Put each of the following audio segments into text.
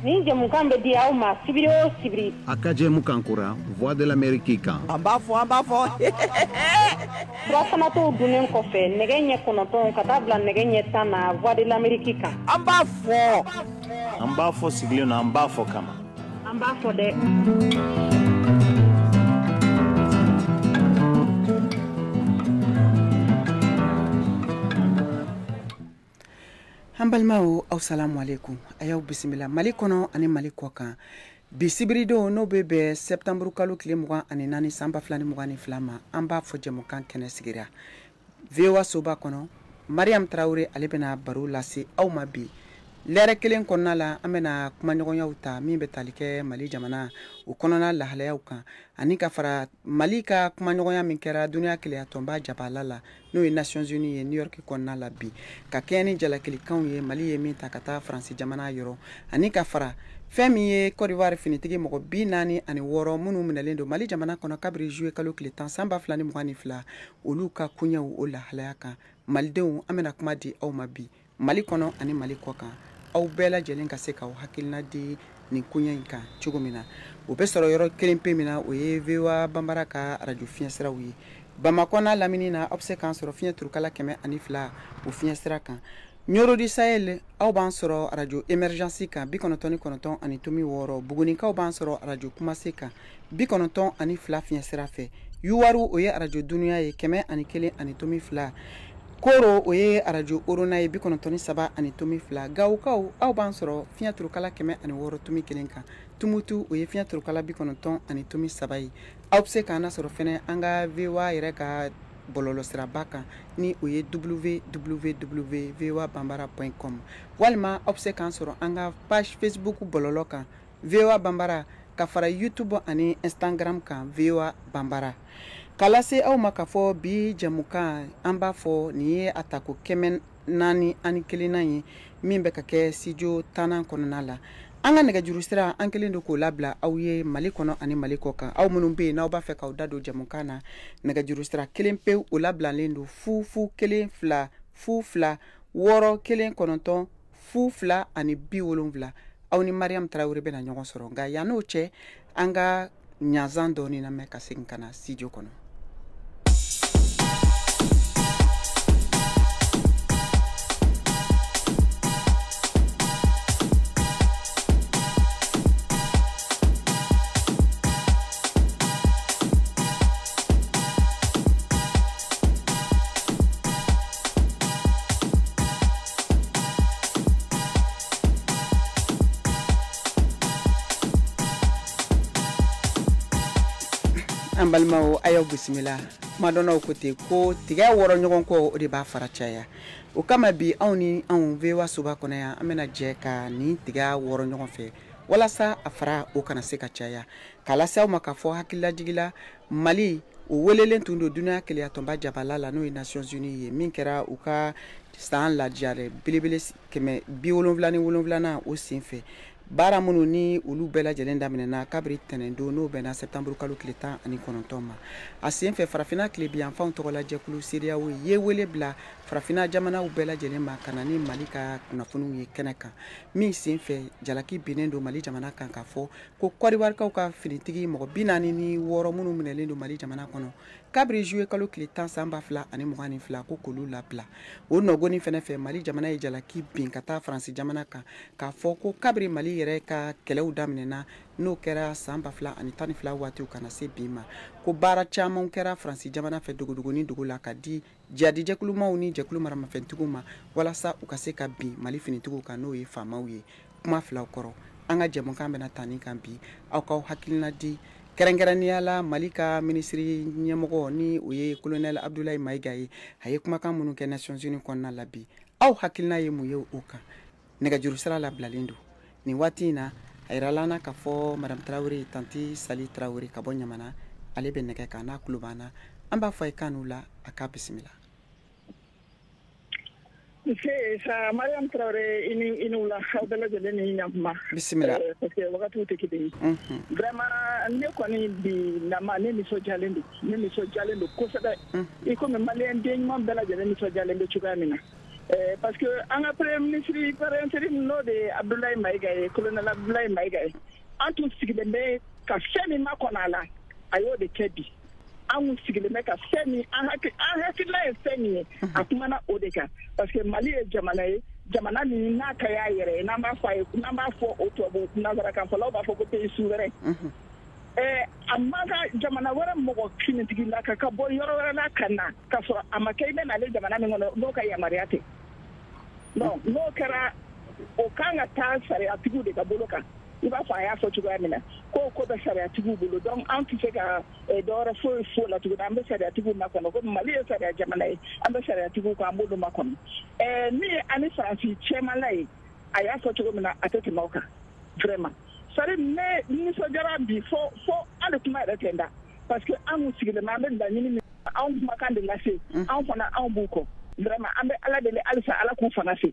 Ni jamukan be di aw ma sibiri o sibiri. Akaje mukankura Voix de l'Amérique kan. An b'a fɔ. Furafana t'o dunnen kɔfɛ nɛgɛ ɲɛ 9 ka taa bila nɛgɛ ɲɛ 10 na Voix de l'Amérique kan. An b'a fɔ. An b'a fɔ sigilen na an b'a fɔ kama. An b'a fɔ dɛ. An balimaw aw salamu alaikum a y'aw bisimila Mali kɔnɔ ani Mali kɔ kan bi sibirido n'o bɛ bɛn septembre kalo tile 24 san 2022 ma an b'a fɔ jɛmukan kɛnɛ sigira VOA soba kɔnɔ Mariam Traoré ale bɛna baro lase aw ma bi lɛrɛ kelen kɔnɔna la an bɛna kumaɲɔgɔnyaw ta min bɛ tali kɛ Mali jamana o kɔnɔna lahalayaw kan ani ka fara Mali ka kumaɲɔgɔnya min kɛra duniya kelenya tɔnba jabala la n'o ye Nations Unies ye New York kɔnɔna la bi ka kɛɲɛ ni jalakilikanw ye Mali ye min ta ka taa Faransi jamana yɔrɔ ani ka fara fɛn min ye Côte d'Ivoire finitigi mɔgɔ 46 minnu minɛlen don Mali jamana kɔnɔ kabiri juillet kalo tile 10 san 2022 olu ka kunyaw o lahalaya kan Malidenw an bɛna kuma di aw ma bi Mali kɔnɔ ani Mali kɔ kan aw bɛɛ lajɛlen ka se k'aw hakilina di nin kunya in kan cogo min na o bɛ sɔrɔ yɔrɔ kelen pe min na o ye VOA Bambara ka radio fiɲɛsiraw ye Bamakɔ n'a lamini na aw bɛ se k'an sɔrɔ fiɲɛ turukala 102 o fiɲɛsira kan Ɲorodi Sahel aw b'an sɔrɔ radio Emergence kan 99 ani tomi 6 Bugunikaw b'an sɔrɔ radio Kumase kan 92 ani 2 fiɲɛsira fɛ Yuwaru o ye radio Dunuya ye 101 ani tomi 2 Koro o ye radio Orona ye 93 ani tomi 2 Gawukaw aw b'an sɔrɔ fiɲɛ turukala 106 tomi 1 kan Tumutu o ye fiɲɛ turukala 90 ani tomi 3 ye aw bɛ se k'an sɔrɔ fɛnɛ an ka VOA yɛrɛ ka bɔlɔlɔsiraba kan ni o ye www.voabambara.com walima aw bɛ se k'an sɔrɔ an ka page Facebook bɔlɔlɔ kan VOA Bambara ka fara YouTube ani Instagram kan VOA Bambara k'a lase aw ma ka fɔ bi jɛmukan an b'a fɔ nin ye a tako 4 ani 1 ye min bɛ ka kɛ studio 10 kɔnɔna la an ka nɛgɛjuru sira an kelen don k'o labila aw ye Mali kɔnɔ ani Mali kɔ kan aw minnu bɛ yen n'aw b'a fɛ k'aw da don jɛmukan na nɛgɛjuru sira kelen pewu o labilalen don 00 12 02 6 19 02 ani 70 aw ni Mariam Traoré bɛna ɲɔgɔn sɔrɔ nka yan n'o cɛ an ka ɲazan dɔɔni lamɛn ka segin ka na studio kɔnɔ. An balimaw a y'aw bisimila kuma dɔnnaw ko ten ko tigɛ wɔrɔ ɲɔgɔn kɔ o de b'a fara caya o kama bi anw ni anw VOA soba kɔnɔ yan an bɛna jɛ ka nin tigɛ wɔrɔ ɲɔgɔn fɛ walasa a fara o kana se ka caya k'a lase aw ma k'a fɔ hakililajigila Mali o welelen tun don duniya kelenya tɔnba jabala la n'o ye Nations Unies ye min kɛra u ka san lajare belebele 77 o sen fɛ baara minnu ni olu bɛɛ lajɛlen daminɛna kabiri tɛnɛndon n'o bɛnna septembre kalo tile 19 ma a sen fɛ farafina tilebiyanfanw tɔgɔla jɛkulu CEDEAO ye wele bila farafina jamanaw bɛɛ lajɛlen ma ka na ni Mali ka kunnafoniw ye kɛnɛ kan min sen fɛ jalaki binnen don Mali jamana kan k'a fɔ ko Côte d'Ivoirekaw ka finitigi mɔgɔ 46 minnu minɛlen don Mali jamana kɔnɔ kabiri juillet kalo tile 10 san 2022 ko k'olu labila o nɔgɔni fɛnɛ fɛ Mali jamana ye jalaki bin ka taa Faransi jamana kan k'a fɔ ko kabiri Mali yɛrɛ ka kɛlɛw daminɛna n'o kɛra san 2012 waatiw kana se bi ma ko baara caman kɛra Faransi jamana fɛ dogodogo ni dogo la ka di jadi jɛkulumaw ni jɛkulu maramafɛntigiw ma walasa u ka se ka bin Mali finitigiw kan n'o ye faamaw ye kuma filaw kɔrɔ an ka jɛmukan bɛna tani kan bi aw k'aw hakilina di kɛrɛnkɛrɛnnenya la Mali ka minisiri ɲɛmɔgɔ ni o ye colonel Abdoulaye Maïga ye a ye kumakan minnu kɛ Nations Unies kɔnɔna la bi aw hakilina ye mun ye o kan nɛgɛjuru sira labilalen don nin waati in na a yirala na k'a fɔ Madame Traoré tanti Sali Traoré ka bɔ Ɲamana ale bɛ nɛgɛ kan n'a kulo b'an na an b'a fɔ a ye kan n'u la a k'a bisimila. Sa Mariam Traoré ini wula aw bɛɛ lajɛlen ni ɲantuma. Bisimila. Parce que wagatiw tɛ kelen ye. Vraiment ne kɔni bi nama ne nisɔndiyalen don kosɛbɛ. I komi maliyɛn den ɲuman bɛɛ lajɛlen nisɔndiyalen bɛ cogoya min na. parce que an ka premier ministre par intérim n'o de Abdoulaye Maïga ye colonel Abdoulaye Maïga ye an tun sigilen bɛ ka fɛn min makɔnɔ a la a y'o de kɛ bi an kun sigilen bɛ ka fɛn min an hakilila ye fɛn min ye a kumana o de kan parce que Mali ye jamana ye jamana min n'a ka y'a yɛrɛ ye n'an b'a fɔ o tubabu nanzarakan fɔlaw b'a fɔ ko pays souverain a man ka jamana wɛrɛ mɔgɔ finitigi la ka bɔ yɔrɔ wɛrɛ la ka na ka sɔrɔ a ma kɛ i bɛ n'ale jamana min kɔnɔ n'o ka yamaruya tɛ non n'o kɛra o kan ka taa sariyatigiw de ka bolo kan i b'a fɔ a y'a fɔ cogoya min na ko bɛ sariyatigiw bolo donc an tɛ se ka dɔwɛrɛ foyi fo la tuguni an bɛ sariyatigiw makɔnɔ ko Mali ye sariya jamana ye an bɛ sariyatigiw kan an b'olu makɔnɔ min ye ani Faransi cɛmala ye a y'a fɔ cogo min na a tɛ tɛmɛ o kan vraiment sari ne nisɔndiyara bi fo hali kuma yɛrɛ tɛ n da parce que an kun sigilen bɛ an bɛ laɲini min anw kumakan de lase anw fana anw b'u kɔ vraiment an bɛ ala deli halisa ala k'u fana se.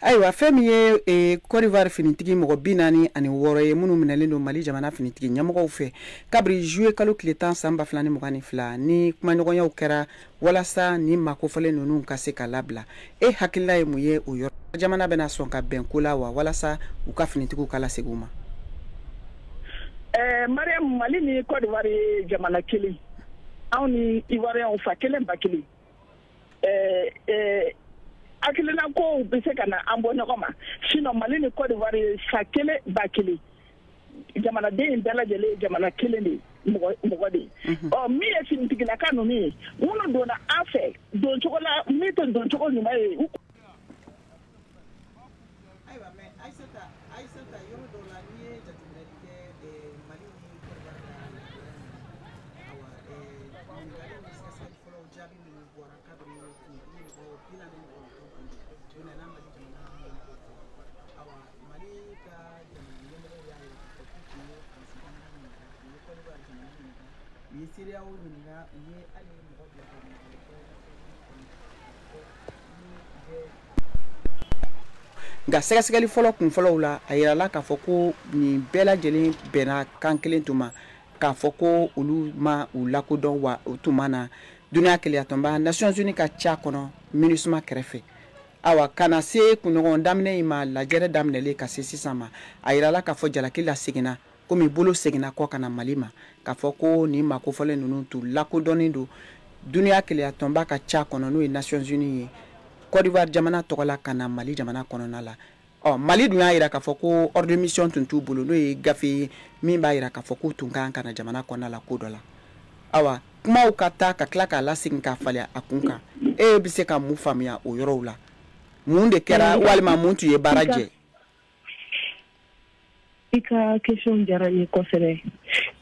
ayiwa fɛn min ye Côte d'Ivoire finitigi mɔgɔ 46 ye minnu minɛlen don Mali jamana finitigi ɲɛmɔgɔw fɛ kabiri juillet kalo tile 10 san 2022 ni kumaɲɔgɔnyaw kɛra walasa ni makofɔlen ninnu ka se ka labila e hakilila ye mun ye o yɔrɔ jamana bɛna sɔn ka bɛn ko la wa walasa u ka finitigiw kala segin u ma. Mariam Mali ni Côte d'Ivoire ye jamana kelen anw ni Ivoirien fa kelen ba kelen akilina ko bɛ se ka na an bɔ ɲɔgɔn ma sinon Mali ni Côte d'Ivoire ye fa kelen ba kelen jamanaden in bɛɛ lajɛlen ye jamana kelen de mɔgɔ de ye min ye finitigilaka ninnu ye minnu donna an fɛ doncogo la min tɛ doncogo ɲuman ye. nka sɛgɛsɛgɛli fɔlɔ kun fɔlɔw la a yirala k'a fɔ ko nin bɛɛ lajɛlen bɛnna kan kelen tuma k'a fɔ ko olu ma u lakodɔn wa o tuma na duniya keleyatɔnba Nations Unies ka ca kɔnɔ MINUSMA kɛrɛfɛ awa kana se kunɲɔgɔn daminɛ in ma lajɛrɛ daminɛlen ka se sisan ma a yirala k'a fɔ jalaki la seginna komi bolo seginna kɔ kana Mali ma k'a fɔ ko nin makofɔlen ninnu tu lakodɔnnen don duniya keleyatɔnba ka ca kɔnɔ n'o ye Nations Unies ye Côte d'Ivoire jamana tɔgɔla ka na Mali jamana kɔnɔna la Mali dun y'a yira k'a fɔ ko ordre de mission tun t'u bolo n'o ye gafe ye min b'a yira k'a fɔ k'u tun kan ka na jamana kɔnɔna la ko dɔ la awa kumaw ka taa ka tila k'a lasegin k'a falen a kun kan e bɛ se ka mun faamuya o yɔrɔw la mun de kɛra walima mun tun ye baara jɛ. I ka question diyara n ye kosɛbɛ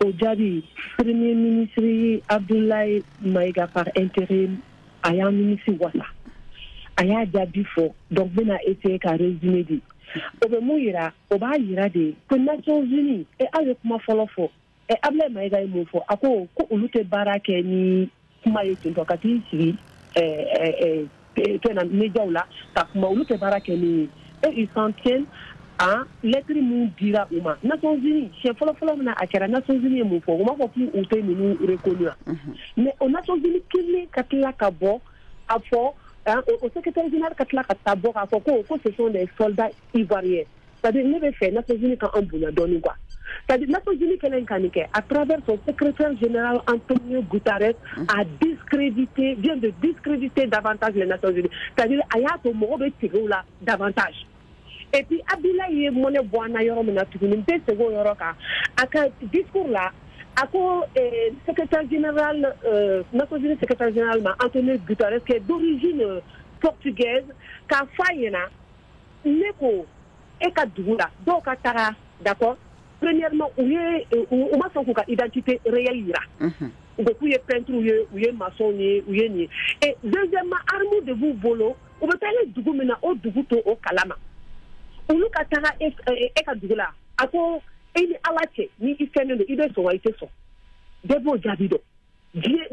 o jaabi premier ministre Abdoulaye Maïga par intérim a y'a ministre wasa a y'a jaabi fɔ donc bɛna essayer ka résumé di o bɛ mun yira o b'a yira de ko Nations Unies aw ye kuma fɔlɔ fɔ Abdoulaye Maïga ye mun fɔ a ko olu tɛ baara kɛ ni kuma ye ten tɔ ka t'i sigi médiaw la ka kuma olu tɛ baara kɛ ni ils s'en tiennent à lettre mun dira u ma Nations Unies siɲɛ fɔlɔ min na a kɛra Nations Unies ye mun fɔ u m'a fɔ k'u tɛ ninnu reconnu mais o Nations Unies kelen ka tila ka bɔ a fɔ au secrétaire général ka tila ka taa bɔ k'a fɔ ko ce sont des soldats ivoiriens c'est-à-dire ne bɛ fɛ Nations Unies ka an bonya dɔɔni quoi c'est-à-dire Nations Unies kelen ka nin kɛ à travers son secrétaire général Antonio Guterres vient de discréditer davantage les Nations Unies c'est-à-dire a y'a to mɔgɔ bɛ tigɛ u la davantage. Et puis Abdoulaye ye monnaie boana yɔrɔ min na tuguni n tɛ segin o yɔrɔ kan a ka discours la a ko secrétaire général Nations Unies secrétaire général ma Antonio Guterres qui est d'origine portugaise k'a f'a ɲɛna ne ko e ka dugu la dɔw ka taga d'accord premièrement u ma sɔn k'u ka identité réelle yira u ko k'u ye peintre u ye maçon ye u ye nin ye et deuxièmement arme de b'u bolo u bɛ taa ni dugu min na o dugu to o kalama olu ka taga e ka dugu la a ko e ni ala cɛ ni i fɛnnen don i bɛ sɔn wa i tɛ sɔn bɛɛ b'o jaabi dɔn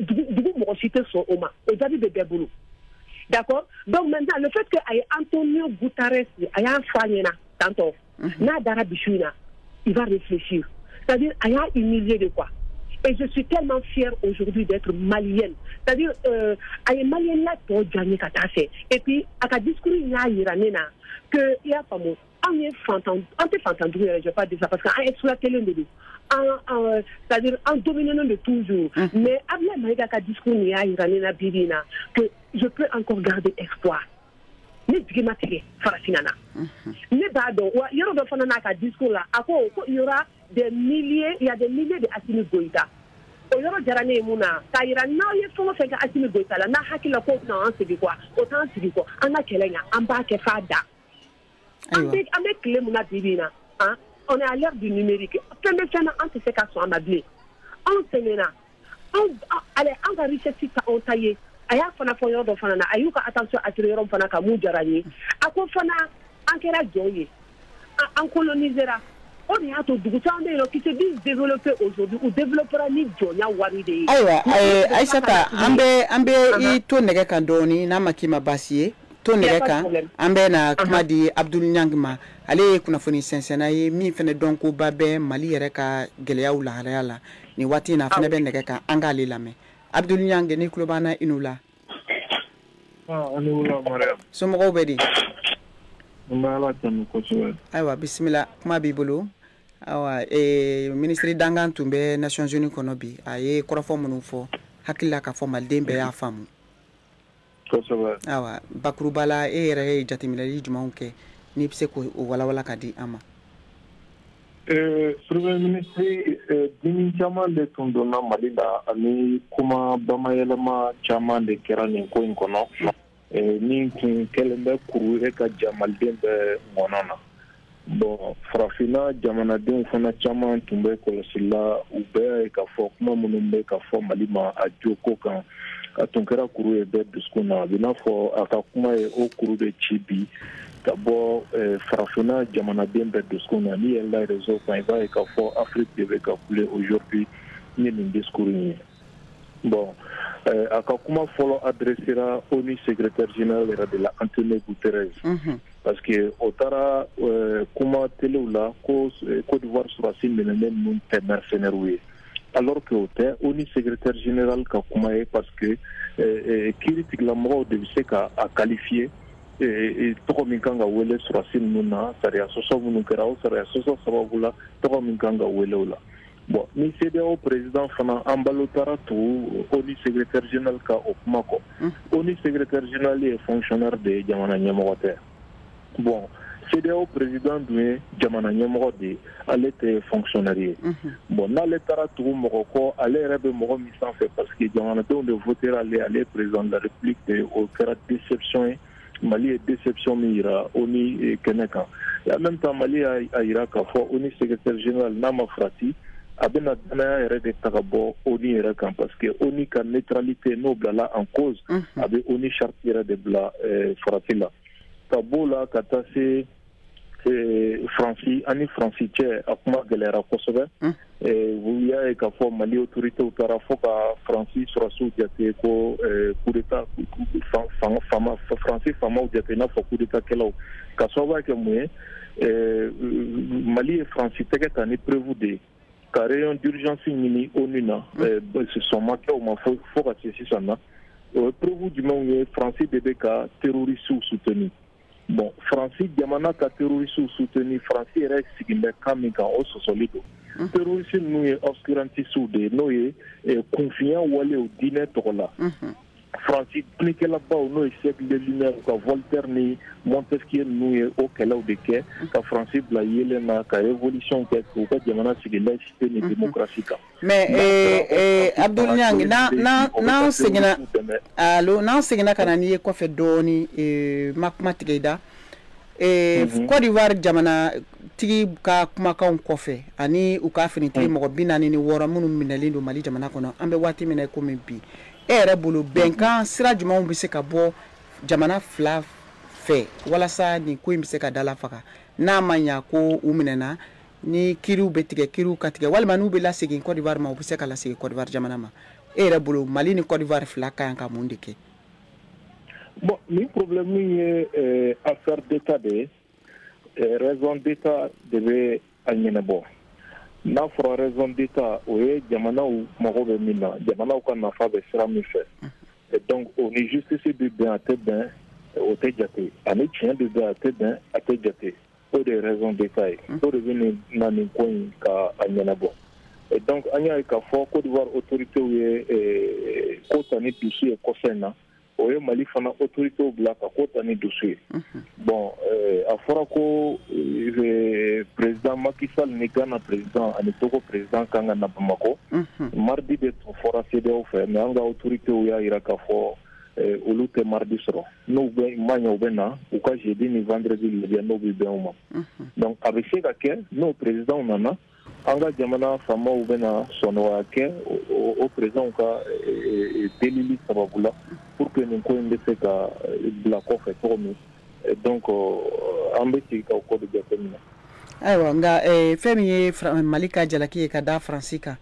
dugu mɔgɔ si tɛ sɔn o ma o jaabi bɛ bɛɛ bolo d'accord donc maintenant le fait que a ye Antonio Guterres a y'a f'a ɲɛna tantôt n'a dara bisu in na il va réfléchir c'est-à-dire a y'a humilier de quoi Et je suis tellement fière aujourd'hui d'être malienne. C'est-à-dire, elle est malienne là pour gagner Katase. Et puis, à ta discours, il y a Iranena, que il y a pas mot. On est fantasme, je vais pas dire ça parce qu'on exploité l'un de nous. C'est-à-dire, en dominant de toujours. Mais, après, il y a un discours, il y a Iranena Bibina, que je peux encore garder espoir. Ne digima tigɛ farafinna ne b'a dɔn wa yɔrɔ dɔ fana n'a ka discours la a ko il y aura des milliers de Assimi Goïta o yɔrɔ diyara ne ye mun na k'a yira n'aw ye fɛn o fɛn kɛ Assimi Goïta la n'a hakili la ko non an sigi quoi o t'an sigi kɔ an ka kɛlɛ ɲa an b'a kɛ f'a da an bɛ tile mun na bi bi in na on est à l'ère du numérique fɛn bɛ fɛn na an tɛ se ka sɔn a ma bilen anw sɛgɛnna an ka richesse ta anw ta ye a y'a fana fɔ yɔrɔ dɔ fana na a y'u ka attention attirer yɔrɔ fana ka mun diyara n ye a ko fana an kɛra jɔn ye an colonisera o de y'a to dugu caman bɛ yen nɔ qui se disent développés aujourd'hui u développera ni jɔnya wari de ye. ayiwa Aissata an bɛ I to nɛgɛ kan dɔɔni n'a ma k'i ma baasi ye to nɛgɛ kan an bɛ na kuma di Abdul Niang ma ale ye kunnafoni sɛnsɛnna ye min fana dɔn ko ba bɛ Mali yɛrɛ ka gɛlɛyaw lahalaya la nin waati in na a fana bɛ nɛgɛ kan an k'ale lamɛn. Abdul Niang ni kulo bana inula anula Mariam somɔgɔw bɛ di mbala tanu kosɛbɛ ayiwa bisimila kuma b'i bolo awa ministre dangan tun bɛ Nations Unies kɔnɔ bi a ye kɔrɔfɔ minnu fɔ hakili la k'a fɔ maliden bɛɛ y'a faamu kosɛbɛ awa bakuruba la e yɛrɛ ye jateminɛli jumɛnw kɛ n'i bɛ se k'o walawala ka di an ma. Premier ministre dimi caman de tun donna Mali la ani kuma bamayɛlɛma caman de kɛra nin ko in kɔnɔ min tun kɛlen bɛ kuru ka ja maliden bɛɛ ŋɔnɔ na bon farafinna jamanadenw fana caman tun bɛ kɔlɔsi la u bɛɛ ye k'a fɔ kuma minnu bɛ ka fɔ Mali ma a jo ko kan a tun kɛra kuru ye bɛɛ dusukun na a bɛ n'a fɔ a ka kuma ye o kuru de ci bi ka bɔ farafinna jamanaden bɛɛ dusukun na n'i yɛlɛla réseau kan i b'a ye k'a fɔ Afrique de bɛ ka couler aujourd'hui ni nin discours in ye bon a ka kuma fɔlɔ adressera ONU secrétaire général yɛrɛ de la Antonio Guterres parce que o taara kuma telew la ko Côte d'Ivoire surasi minɛnen ninnu tɛ mercenaires ye alors que o tɛ ONU secrétaire général ka kuma ye parce que kiiri tigilamɔgɔw de bɛ se ka a qualifier tɔgɔ min kan ka wele surasi ninnu na sariya sɔsɔ minnu kɛra o sariya sɔsɔ sababu la tɔgɔ min kan ka wele o la bon ni CEDEAO président fana an balo taara tugu ONU secrétaire général ka o kuma kɔ ONU secrétaire général ye fonctionnaire de ye jamana ɲɛmɔgɔ tɛ bon CEDEAO président dun ye jamana ɲɛmɔgɔ de ye ale tɛ fonctionnaire ye bon n'ale taara tugu mɔgɔ kɔ ale yɛrɛ bɛ mɔgɔ min sanfɛ parce que jamanadenw de votera ale ye président de la république de o kɛra déception ye Mali ye déception min yira ONU kɛnɛ kan et en même temps Mali y'a yira k'a fɔ ONU secrétaire général n'a ma farati a bɛna danaya yɛrɛ de ta ka bɔ ONU yɛrɛ kan parce que ONU ka neutralité n'o bilala en cause a bɛ ONU charte yɛrɛ de bila farati la ka b'o la ka taa se Fransi ani Fransi cɛ a kuma gɛlɛyara kosɛbɛ u y'a ye k'a fɔ Mali autorités taara fɔ ka Fransi sɔrɔsiw jate ko coup d'état Fransi faamaw jate i n'a fɔ coup d'état kɛlaw ka sababuya kɛ mun ye Mali ye Fransi tɛgɛ ta ni preuve de ye ka rayon d'urgence ɲini ONU na sɔn ma kɛ o ma fo ka se sisan na o ye preuve jumɛnw ye Fransi de bɛ ka terroristes soutenir bon Fransi jamana ka terroristes soutenir Fransi yɛrɛ sigin bɛ kan min kan o sɔsɔli don terroristes ninnu ye obscurantistes de ye n'o ye kunfinya walew diinɛ tɔgɔ la Fransi dɔnnikɛlabaw n'o ye siècle des lumières ka Voltaire ni Montesquieu ninnu ye o kɛlɛw de kɛ ka Fransi bila yeelen na ka révolution kɛ k'u ka jamana sigi laïcité ni démocratie kan. mais Abdul Niang n'an seginna ka na n'i ye kɔfɛ dɔɔni ma kuma tigɛ i da Côte d'Ivoire jamana tigi ka kumakanw kɔfɛ ani u ka finitigi mɔgɔ 46 minnu minɛlen don Mali jamana kɔnɔ an bɛ waati min na komi bi e yɛrɛ bolo bɛnkan sira jumɛnw bɛ se ka bɔ jamana fila fɛ walasa nin ko in bɛ se ka dala faga n'a ma ɲa ko u minɛna ni kiiriw bɛ tigɛ kiiriw ka tigɛ walima n'u bɛ lasegin Côte d'Ivoire ma u bɛ se ka lasegin Côte d'Ivoire jamana ma e yɛrɛ bolo Mali ni Côte d'Ivoire fila ka kan ka mun de kɛ. Bon, nin problème ye affaire d'état de raison d'état de bɛ a ɲɛnabɔ n'a fɔra raison d'état o ye jamanaw mago bɛ min na jamanaw ka nafa bɛ sira min fɛ donc o ni justice bɛ bɛn a tɛ bɛn o tɛ jate ani tiɲɛ bɛ bɛn a tɛ bɛn a tɛ jate o de ye raison d'état ye o de bɛ na nin ko in ka a ɲɛnabɔ donc an y'a ye k'a fɔ Côte d'Ivoire autorités ye ko ta ni dusu ye kɔfɛ in na o ye Mali fana autorités bila ka ko ta ni dusu ye bon a fɔra ko président Macky Sall ni Ghana président ani Togo président kan ka na Bamako mardi de tun fɔra CEDEAO fɛ mais an ka autorités y'a jira k'a fɔ olu tɛ mardi sɔrɔ n'u bɛ ma ɲɛ u bɛ na u ka jeudi ni vendredi lajɛ n'u bɛ bɛn u ma donc a bɛ se ka kɛ n'o président nana an ka jamana faamaw bɛna sɔnɔgɔya kɛ o président ka delili sababu la pour que nin ko in bɛ se ka bila kɔfɛ cogo min donc an bɛ sigi ka o ko de jateminɛ. Ayiwa nka fɛn min ye Mali ka jalaki ye ka da Faransi kan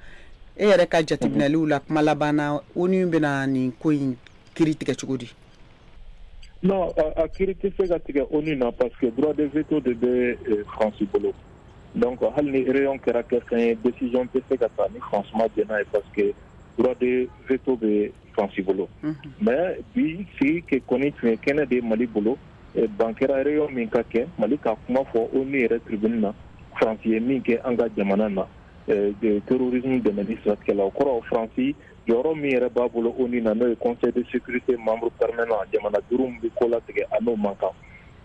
e yɛrɛ ka jateminɛliw la kuma laban na ONU bɛna nin ko in kiri tigɛ cogo di? Non, a kiri tɛ se ka tigɛ ONU na parce que droit de veto de bɛ Faransi bolo. Donc hali ni réunion kɛra kɛ fɛn ye décision tɛ se ka ta ni France ma jɛn n'a ye parce que droit de veto bɛ Faransi bolo mais bi sigi kɛ kɔni tun ye kɛnɛ de Mali bolo ban kɛra réunion min ka kɛ Mali ka kuma fɔ ONU yɛrɛ tribune na France ye min kɛ an ka jamana na de terrorisme dɛmɛni siratigɛ la o kɔrɔ Faransi jɔyɔrɔ min yɛrɛ b'a bolo ONU na n'o ye conseil de sécurité membre permanent jamana duuru min bɛ ko latigɛ a n'o man kan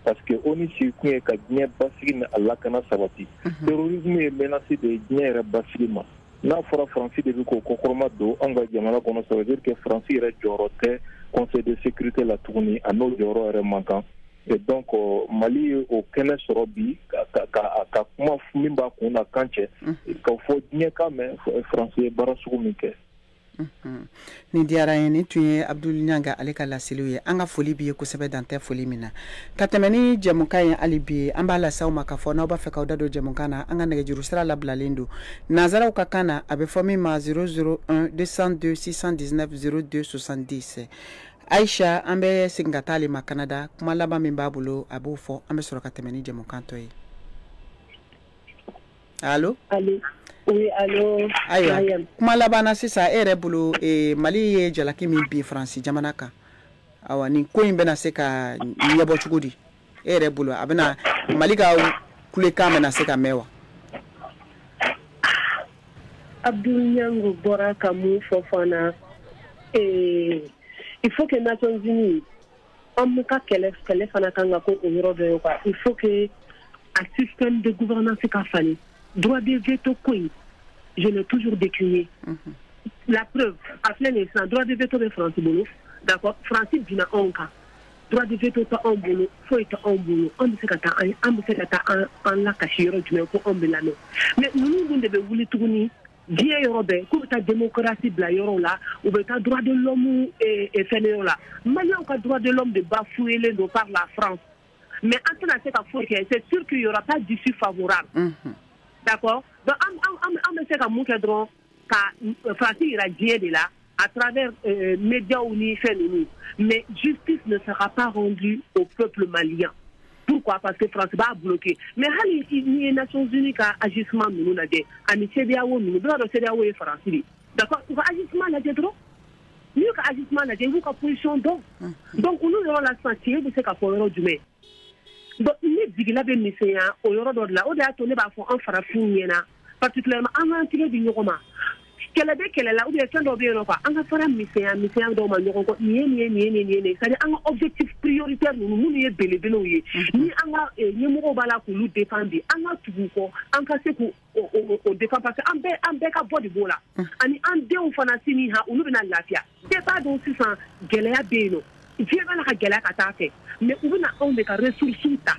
parce que ONU sigi kun ye ka diɲɛ basigi ni a lakana sabati terrorisme ye menace de ye diɲɛ yɛrɛ basigi ma n'a fɔra Faransi de bɛ k'o kɔkɔrɔma don an ka jamana kɔnɔ ça veut dire que Faransi yɛrɛ jɔyɔrɔ tɛ conseil de sécurité la tuguni a n'o jɔyɔrɔ yɛrɛ man kan et donc Mali ye o kɛnɛ sɔrɔ bi ka kuma min b'a kun na kan cɛ ka fɔ diɲɛ ka mɛn Faransi ye baara sugu min kɛ. Ni diyara ye ni tun ye Abdul Ɲanga ale ka laseliw ye an ka foli b'i ye kosɛbɛ dan tɛ foli min na ka tɛmɛ ni jɛmukan ye hali bi an b'a lasaw ma k'a fɔ n'aw b'a fɛ k'aw da don jɛmukan na an ka nɛgɛjuru sira labilalen don nanzaraw ka kan na a bɛ fɔ min ma 001 202 619 02 70 Aisha an bɛ segin ka taa ale ma Canada kuma laban min b'a bolo a b'o fɔ an bɛ sɔrɔ ka tɛmɛ ni jɛmukan tɔ ye allo oui allo ayiwa kuma laban na sisan e yɛrɛ bolo Mali ye jalaki min bi Faransi jamana kan awa nin ko in bɛna se ka ɲɛbɔ cogo di e yɛrɛ bolo a bɛna Mali ka kulekan bɛna se ka mɛn wa? Abdul Ɲango bɔra ka mun fɔ fana il faut que Nations Unies an ka kɛlɛ fana kan ka ko o yɔrɔ dɔ ye quoi il faut que un système de gouvernance ka falen droit de veto ko in je l'ai toujours décliné la preuve a filɛ nin sisan droit de veto bɛ Faransi bolo d'accord Faransi binna anw kan droit de veto tɛ anw bolo foyi tɛ anw bolo an bɛ se ka taa an lakasi yɔrɔ jumɛn ko anw bɛ lamɛn mais ninnu dun de bɛ wuli tuguni diɲɛ yɔrɔ bɛɛ k'u bɛ taa démocratie bila yɔrɔ la u bɛ taa droit de l'homme fɛnɛ yɔrɔ la Maliens ka droit de l'homme de bafoué don par la France mais an tɛna se ka foyi kɛ c'est sûr qu'il y aura pas d'issue favorable d'accord donc an bɛ se ka mun kɛ dɔrɔn ka Faransi yira diɲɛ de la à travers médias ni fɛn ninnu mais justice ne sera pas rendue au peuple malien. Pourquoi? Parce que France va bloquer. Mais les Nations Unies ka agissement nous n'a dit, ani CEDEAO nous, dans le CEDEAO est français. D'accord? Pour agissement n'a dit trop. Nous ka agissement n'a dit, vous ka position donc. Donc nous avons la santé, vous savez qu'à faire du mai. Donc ni digila be misenya o yoro do la o da to ne ba fo an fara funyena particulièrement en tiré du nyoma. Kele la ou bien quand on vient pas an fara misenya do ma nyoko ko ni c'est un objectif prioritaire nous ni belebelo yi ni an ni mo bala ko lu défendre an tugu ko an ka se ko o défend parce que an be ka body bola ani an de on fana sini ha ulu bina lafia c'est pas donc sans geleya beno je bana ka geleya ka ta fe mais ou na on de ka ressources ta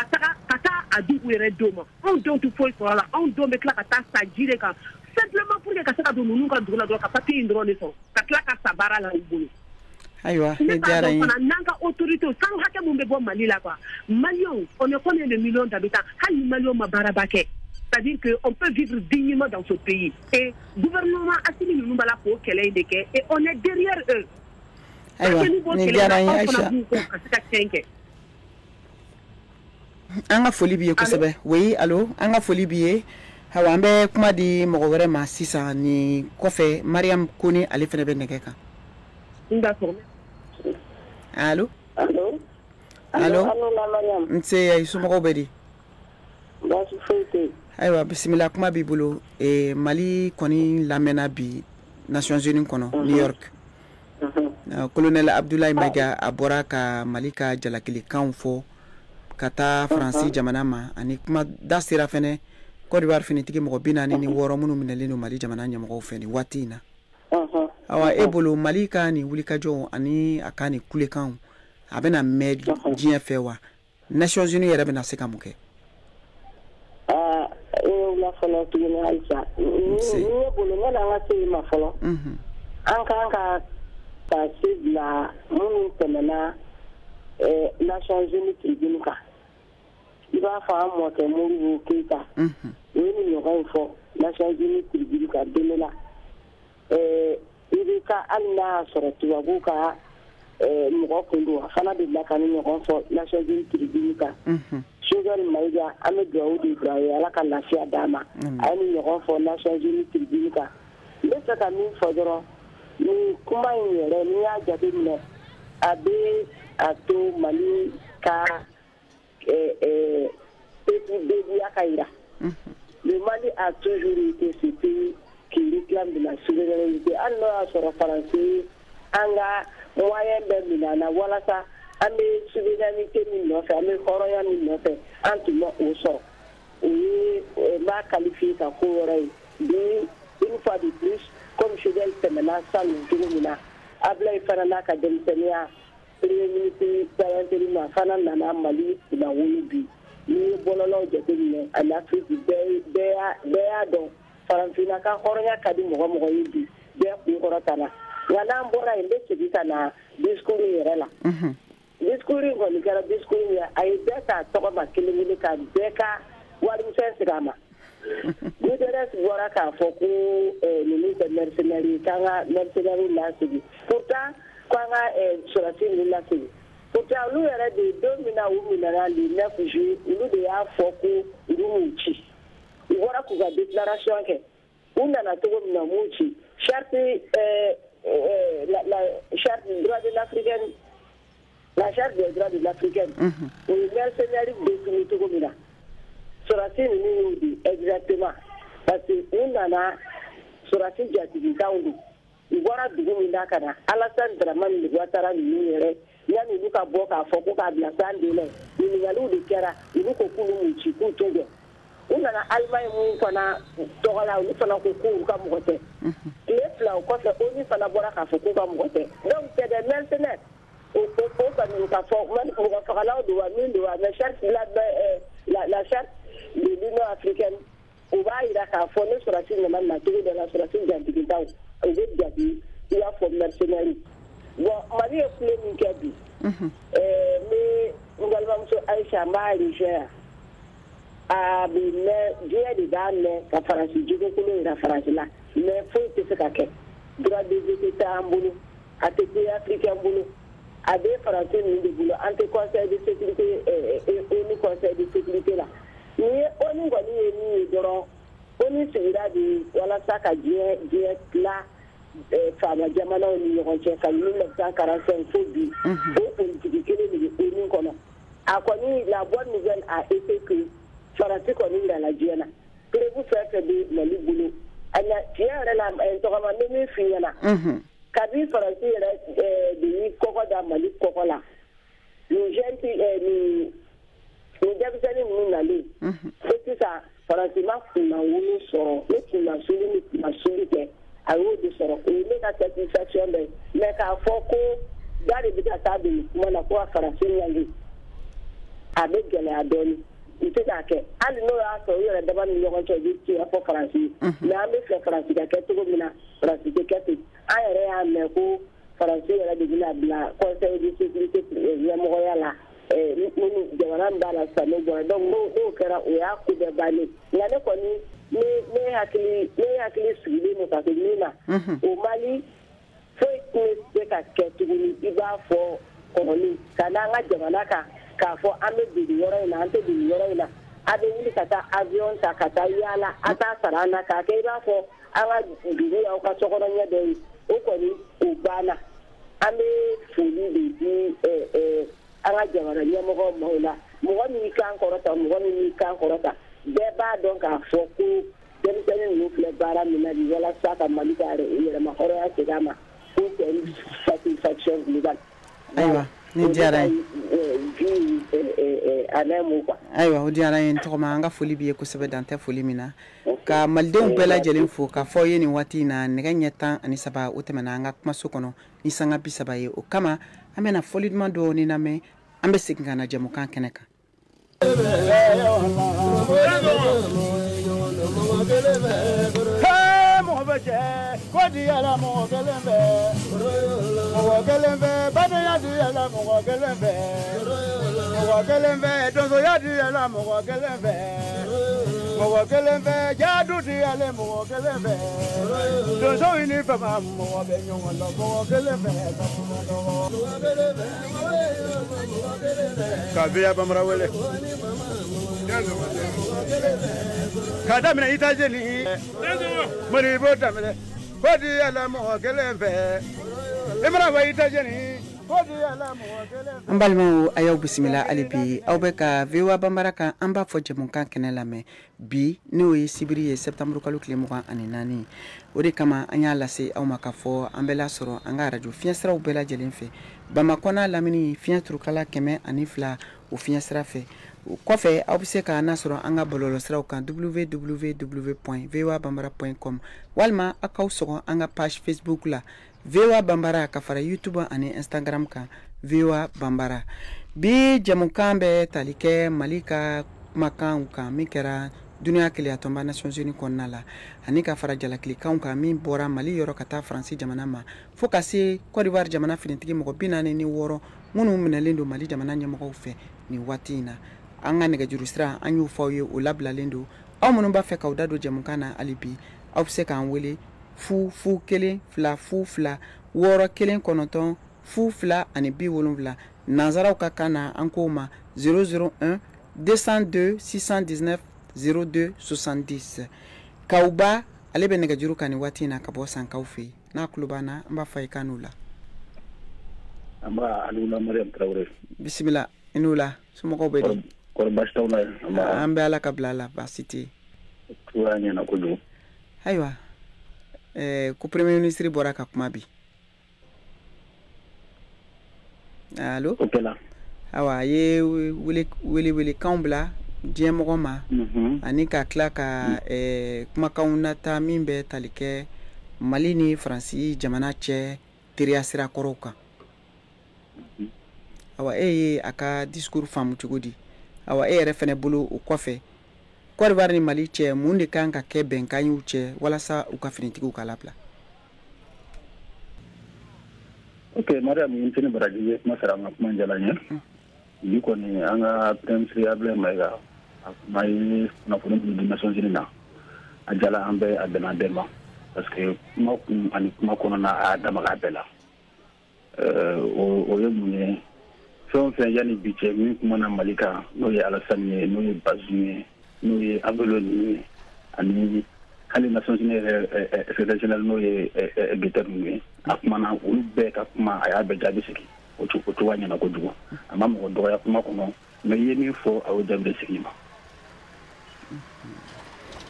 kata adu were doma on don't to foi pour la on do me kla kata sa jire ka simplement pour que ka saka do nunu ka dula do ka papi indro ne so ka kla ka sabara la ubulu aywa ne diara yin nanga autorité sans hake mun be bo Mali la quoi Malion on est combien de millions d'habitants hali Malion ma barabake c'est-à-dire que on peut vivre dignement dans ce pays et gouvernement asimi nunu bala ko kele ndeke et on est derrière eux aywa ne diara yin Aisha an ka foli bi ye kosɛbɛ oui allo an ka foli bi ye hawa an bɛ kuma di mɔgɔ wɛrɛ ma sisan ni kɔfɛ Mariam Kone ale fɛnɛ bɛ nɛgɛ kan. D'accord. Allo? Allo? Allo? Allo la Mariam. Nse ay somɔgɔw bɛ di? Baasi foyi tɛ. Ayiwa bisimila kuma b'i bolo. Mali kɔni lamɛnna bi Nations Unies kɔnɔ New York. Colonel Abdoulaye Maiga a bɔra ka Mali ka jalakilikanw fɔ ka taa Faransi jamana ma ani kuma da sera fɛnɛ Côte d'Ivoire finitigi mɔgɔ 46 minnu minɛlen don Mali jamana ɲɛmɔgɔw fɛ ni waati in na. Awa e bolo Mali ka ni wulikajɔ ani a ka ni kulekanw a bɛna mɛn diɲɛ fɛ wa Nations Unies yɛrɛ bɛna se ka mun kɛ? La fɔlɔ tuguni halisa ni ye bolo ne n'an ka se ma fɔlɔ an kan ka se bila minnu tɛmɛna Nations Unies tribune kan i b'a fɔ an mɔkɛ Modibo Keyita o ye nin ɲɔgɔn fɔ Nations Unies tribune kan délai la i bɛ ka hali n'a y'a sɔrɔ tubabu ka mɔgɔ kun don a fana de bila ka ni ɲɔgɔn fɔ Nations Unies tribune kan Sugar Maiga an bɛ dugawu de kura ye Ala ka lafiya d'a ma a ye ni ɲɔgɔn fɔ Nations Unies tribune kan n bɛ fɛ ka min fɔ dɔrɔn ni kuma in yɛrɛ n'i y'a jateminɛ a bɛ a to Mali ka bébéya ka yira le Mali a toujours été ce pays qui réclame de la souveraineté hali n'o y'a sɔrɔ Faransi an ka moyen bɛɛ minɛ na walasa an bɛ souveraineté min nɔfɛ an bɛ hɔrɔnya min nɔfɛ an tun ma o sɔrɔ o ye n b'a qualifié ka ko wɛrɛ ye bi une fois de plus comme Fidel tɛmɛna san nin cogo min na Ablaye fana n'a ka denmisɛnniya premier ministre intérim a fana nana Mali kunawolo bi n'i ye bɔlɔlɔw jateminɛ en Afrique bɛɛ y'a dɔn farafinna ka hɔrɔnya ka di mɔgɔ mɔgɔ ye bi bɛɛ kun kɔrɔtana nka n'an bɔra yen n bɛ segin ka na discours yɛrɛ la discours in kɔni kɛra discours ye a ye bɛɛ k'a tɔgɔ ma kelen kelen ka bɛɛ ka warimisɛn sigi a ma Guterres bɔra k'a fɔ ko ninnu tɛ mercenaires ye k'an ka mercenaires lasigi pourtant k'an ka sɔrɔdasi ninnu lasigi pourtant olu yɛrɛ de don min na u minɛna le 9 juillet olu de y'a fɔ ko olu m'u ci u bɔra k'u ka déclaration kɛ u nana cogo min na u m'u ci charte la charte des droits de l'Africaine la charte des droits de l'Africaine o ye mercenaires défini cogo min na sɔrɔdasi ninnu y'o di exactement parce que u nana sɔrɔdasi jatigikanw don u bɔra dugu min na ka na Alassane Dramane Ouattara ninnu yɛrɛ yanni olu ka bɔ k'a fɔ ko k'a bila san délai ɲininkaliw de kɛra olu ko k'olu m'u ci k'u t'o kɛ u nana Allemagne mun fana tɔgɔ la olu fana ko k'olu ka mɔgɔ tɛ tile fila o kɔfɛ ONU fana bɔra k'a fɔ k'u ka mɔgɔ tɛ donc c'est des mercenaires o kɔni ka fɔ mɔgɔ fagalaw don wa min don wa mais charte la charte de l'Union africaine o b'a jira k'a fɔ ne sɔrɔdasi nana na cogo dɔ la sɔrɔdasi jatigitanw u bɛ jati i b'a fɔ mercenaires bon Mali ye kule min kɛ bi n balimamuso Aïcha n b'a rejoint yan a bɛ mɛn diɲɛ de b'a mɛn ka Faransi jogo kolo jira Faransi la mais foyi tɛ se ka kɛ droit des états t'an bolo a tɛ pays africain bolo a bɛ Faransi ninnu de bolo an tɛ conseil de sécurité ONU conseil de sécurité la ni ye ONU kɔni ye min ye dɔrɔn ONU sigira de walasa ka diɲɛ tila faama jamanaw ni ɲɔgɔn cɛ ka 1945 fo bi o politiki kelen de bɛ ONU kɔnɔ a kɔni la bonne nouvelle a été que Faransi kɔni nana diɲɛ na prévu fɛn fɛn bɛ Mali bolo a ɲa tiɲɛ yɛrɛ la tɔgɔma n bɛ min f'i ɲɛna kabi Faransi yɛrɛ de ye kɔgɔ da Mali kɔgɔ la nin jeune ni denmisɛnnin ninnu nalen fo sisan Faransi ma kunnawolo sɔrɔ ne kunnasuli ni kunnasuli kɛ a y'o de sɔrɔ o ye ne ka satisfaction dɔ ye mais k'a fɔ ko da de bɛ ka taa bin kuma na ko ka Faransi ɲangi a bɛ gɛlɛya dɔɔnin u tɛ k'a kɛ hali n'o y'a sɔrɔ u yɛrɛ dama ni ɲɔgɔn cɛ u bɛ tiɲɛ fɔ Faransi ye mais an bɛ fɛ Faransi ka kɛ cogo min na Faransi tɛ kɛ ten an yɛrɛ y'a mɛn ko Faransi yɛrɛ de bɛna bila conseil de sécurité ɲɛmɔgɔya la minnu jamana min b'a la sisan ne bɔra donc n'o kɛra o y'a ko bɛɛ bannen nka ne kɔni ne hakili sigilen don ka se min na o Mali foyi tɛ se ka kɛ tuguni i b'a fɔ kɔrɔlen ka n'an ka jamana kan k'a fɔ an bɛ deli yɔrɔ in na an tɛ deli yɔrɔ in na a bɛ wuli ka taa avion ta ka taa yaala a t'a sara an na k'a kɛ i b'a fɔ an ka dugu y'aw ka sokɔnɔɲɛ dɔ ye o kɔni o banna an bɛ foli de di an ka jamana ɲɛmɔgɔ maaw la mɔgɔ min kan kɔrɔta mɔgɔ min kan kɔrɔta bɛɛ b'a dɔn k'a fɔ ko denmisɛnnin ninnu filɛ baara min na bi walasa ka Mali ka yɛrɛma hɔrɔnya segin a ma ko c'est une satisfaction globale. Ayiwa ni diyara ye ayiwa o diyara ye tɔgɔma an ka foli b'i ye kosɛbɛ dan tɛ foli min na ka malidenw bɛɛ lajɛlen fo k'a fɔ ye nin waati in na nɛgɛ ɲɛ 13 o tɛmɛna an ka kumaso kɔnɔ ni sanga 30 ye o kama an bɛna foli duman dɔɔni lamɛn an bɛ segin ka na jɛmukan kɛnɛ kan. Kadamina itajeni mari botamle kodi ala mo gelembe imra wa itajeni kodi ala mo gelembe an balimaw a y'aw bisimila hali bi aw bɛ ka VOA Bambara kan an b'a fɔ jɛmukan kɛnɛ lamɛn bi n'o ye sibiri ye septembre kalo tile 24 o de kama an y'a lase aw ma ka fɔ an bɛ lasɔrɔ an ka radio fiɲɛsiraw bɛɛ lajɛlen fɛ Bamakɔ n'a lamini fiɲɛ turukala 102 o fiɲɛsira fɛ o kɔfɛ aw bɛ se ka nasɔrɔ an ka bɔlɔlɔsiraw kan www.voabambara.com walima aw k'aw sɔgɔ an ka page Facebook la VOA Bambara ka fara YouTube ani Instagram kan VOA Bambara bi jɛmukan bɛ tali kɛ Mali ka kumakanw kan min kɛra duniya keleyatɔnba Nations Unies kɔnɔna la ani ka fara jalakilikanw kan min bɔra Mali yɔrɔ ka taa Faransi jamana ma fo ka se Côte d'Ivoire jamana finitigi mɔgɔ 46 minnu minɛlen don Mali jamana ɲɛmɔgɔw fɛ nin waati in na an ka nɛgɛjuru sira an y'u fɔ ye o labilalen don aw minnu b'a fɛ k'aw da don jɛmukan na hali bi aw bɛ se k'an wele fu 1 2 fu 2 6 1 9 fu 2 ani 70 nanzaraw ka kan na an k'o ma 001 202 619 02 70 Kawuba ale bɛ nɛgɛjuru kan ni waati in na ka bɔ Sankaw fɛ yen n'a tulo b'an na an b'a fɔ i kan n'u la. An b'a Aluna Mariam Traoré. Bisimila i n'u la somɔgɔw bɛ di. Kɔrɔ baasi t'aw la yen. An bɛ Ala ka bila la baasi tɛ yen. Tuya ɲɛna kojugu. Ayiwa ko premier ministre bɔra ka kuma bi. Allo. O kɛla. Awa a ye welekan bila diɲɛ mɔgɔ ma ani ka tila ka kumakanw nata min bɛ tali kɛ Mali ni Faransi jamana cɛ teriya sira kɔrɔw kan. Awa e ye a ka discours faamu cogo di awa e yɛrɛ fɛnɛ bolo o kɔfɛ Côte d'Ivoire ni Mali cɛ mun de kan ka kɛ bɛnkan y'u cɛ walasa u ka finitigiw ka labila. Ok, Mariam Yintini Baraji ye kuma sara an ka kuma jala n ye bi kɔni an ka premier ministre Abdoulaye Mayiga a kuma ye kunnafoni min di Nations Unies na a jala an bɛɛ a bɛnna bɛɛ ma parce que kuma kun ani kuma kɔnɔna a y'a damaga bɛɛ la o ye mun ye fɛn o fɛn yanni bi cɛ min kumana Mali kan n'o ye Alassane ye n'o ye Bazoum ye n'o ye Abdolo ye ani hali Nations Unies secrétaire général n'o ye Guterres ye a kumana olu bɛɛ ka kuma a y'a bɛɛ jaabi sigi o cogoya ɲɛna kojugu a ma mɔgɔ dɔgɔya kuma kɔnɔ mais i ye min fɔ a y'o jaabi sigi ma.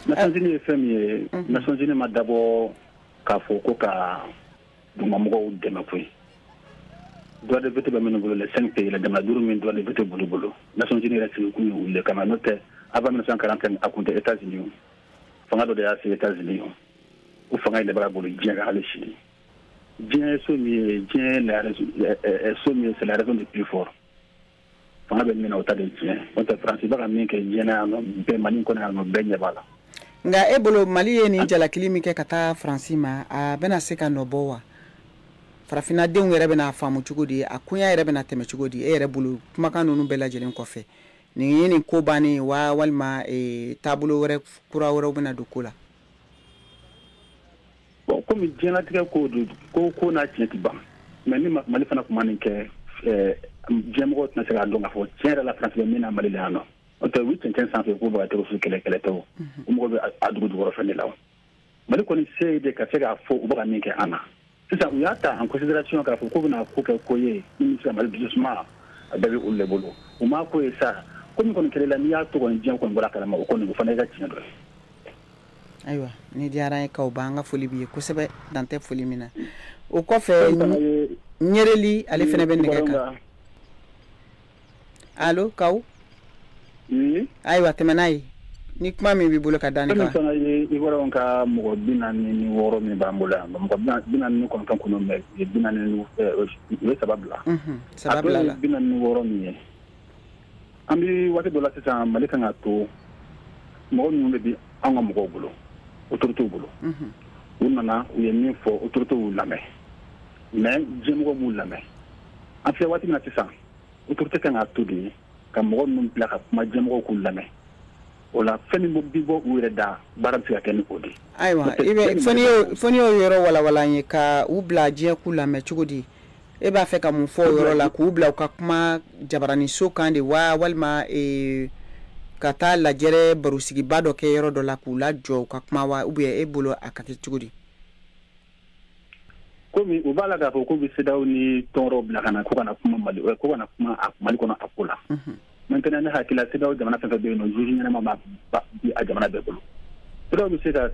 Nations Unies ye fɛn min ye Nations Unies ma dabɔ k'a fɔ ko ka dugumamɔgɔw dɛmɛ koyi. Droit de vote bɛ minnu bolo les 5 pays la jamana 5 min droit de vote b'olu bolo Nations Unies yɛrɛ sigi kun ye olu de kama n'o tɛ avant 1940 a kun tɛ États-Unis fanga dɔ de y'a se États-Unis o fanga in de b'a bolo diɲɛ kan hali sini diɲɛ ye so min ye diɲɛ so min ye c'est la raison du plus fort fanga bɛ min na o ta de diɲɛ n'o tɛ Faransi bɛ ka min kɛ diɲɛ na yan nɔ bɛɛ Mali kɔnɔ yan nɔ bɛɛ ɲɛ b'a la. Nka e bolo Mali ye nin jalakili min kɛ ka taa Faransi ma a bɛna se ka nɔ bɔ wa farafinadenw yɛrɛ bɛna faamu cogo di a kunya yɛrɛ bɛna tɛmɛ cogo di e yɛrɛ bolo kumakan ninnu bɛɛ lajɛlen kɔfɛ nin ye nin ko bannen wa walima taabolo wɛrɛ kura wɛrɛw bɛna don ko la. Bon komi diɲɛlatigɛ ko don ko n'a tiɲɛ tɛ ban mais ni Mali fana kuma nin kɛ diɲɛmɔgɔw tɛna se k'a dɔn k'a fɔ tiɲɛ yɛrɛ la Faransi bɛ min na Mali la yan nɔ o tɛ wi cɛncɛn sanfɛ k'u bɛ ka terroriste kɛlɛ tɛ o mɔgɔ bɛ a dugu jukɔrɔ fɛn de la o mali kɔni se de ka se k'a fɔ u bɛ ka min kɛ an na sisan u y'a ta en considération k'a fɔ k'u bɛna ko kɛ ko ye min bɛ se ka mali dusuma a bɛɛ bɛ olu de bolo u m'a ko ye sa ko min kɔni kɛlɛ la n'i y'a to kɔni diɲɛ kɔni bɔra kalama o kɔni o fana ye ka tiɲɛ dɔ ye. ayiwa ni diyara ye kaw b'an ka foli b'i ye kosɛbɛ dan tɛ foli min na o kɔfɛ ɲereli ale fana bɛ nɛgɛ kan allo kaw ayiwa tɛmɛ n'a ye ni kuma min b'i bolo ka da ni kan fana ye Ivoirien ka mɔgɔ 46 min b'an bolo yan mɔgɔ 49 kɔnɔ mɛ 40 u ye saba bila saba bila la 46 min ye an bɛ waati dɔ la sisan mali kan ka to mɔgɔ minnu bɛ bi an ka mɔgɔw bolo autorités bolo u nana u ye min fɔ autorités y'u lamɛn mais diɲɛmɔgɔ b'u lamɛn an filɛ waati min na sisan autorité kan ka to de ka mɔgɔ ninnu bila ka kuma diɲɛmɔgɔw k'u lamɛn o la fɛn min bɛ bɔ u yɛrɛ da baara bɛ se ka kɛ ni o de ye. ayiwa i bɛ fɔ n'i y'o yɔrɔ walawala an ye ka u bila diɲɛ k'u lamɛn cogo di e b'a fɛ ka mun fɔ o yɔrɔ la k'u bila u ka kuma jabaranin so kan de wa walima ka taa lajɛrɛ barosigiba dɔ kɛ yɔrɔ dɔ la k'u lajɔ u ka kuma wa ou bien e bolo a ka kɛ cogo di. komi u b'a la k'a fɔ k'u bɛ CEDEAO ni tɔnrɔw bila ka na ko kana kuma mali ko kana kuma mali kɔnɔ a ko la. maintenant ne hakili la CEDEAO jamana fɛn fɛn bɛ yen nɔ juge ɲɛnama b'a di a jamana bɛɛ bolo. CEDEAO bɛ se ka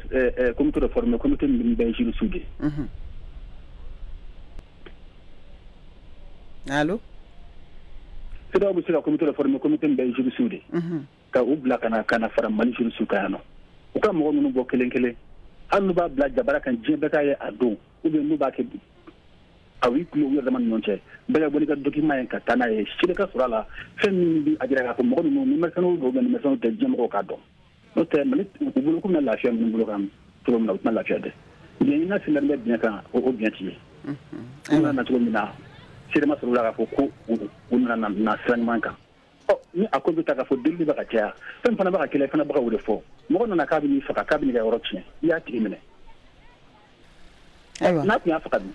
comité dɔ former comité min bɛ juriste de. allo. CEDEAO bɛ se ka comité dɔ former comité min bɛ juriste de. ka u bila kana fara mali juriste kan yan nɔ u ka mɔgɔ minnu bɔ kelen kelen hali n'u b'a bila jabara kan diɲɛ bɛɛ k'a ye a don ou bien n'u b'a kɛ a y'i kulo u yɛrɛ dama ni ɲɔgɔn cɛ bɛɛ ka bɔ n'i ka document ye ka taa n'a ye si de ka sɔrɔ a la fɛn min bɛ a jira k'a fɔ mɔgɔ ninnu ni mercenaires don ou bien ni mercenaires tɛ diɲɛmɔgɔw k'a dɔn n'o tɛ mali u bolo k'u bɛna lafiya minnu bolo kan cogo min na u tɛna lafiya dɛ bien i n'a sɛnɛni bɛ biɲɛ kan o biɲɛ t'i ye u nana cogo min na sirema sɔrɔ la k'a fɔ ko u nana na sira ɲuman kan ni a ko bɛ ta k'a fɔ delili bɛ ka caya fɛn fana bɛ ka kɛlɛ fana bɛ ka o de fɔ mɔgɔ nana k'a bɛ n'i faga k'a bɛ n'i ka yɔrɔ tiɲɛ i y'a tigi minɛ n'a tun y'a faga dun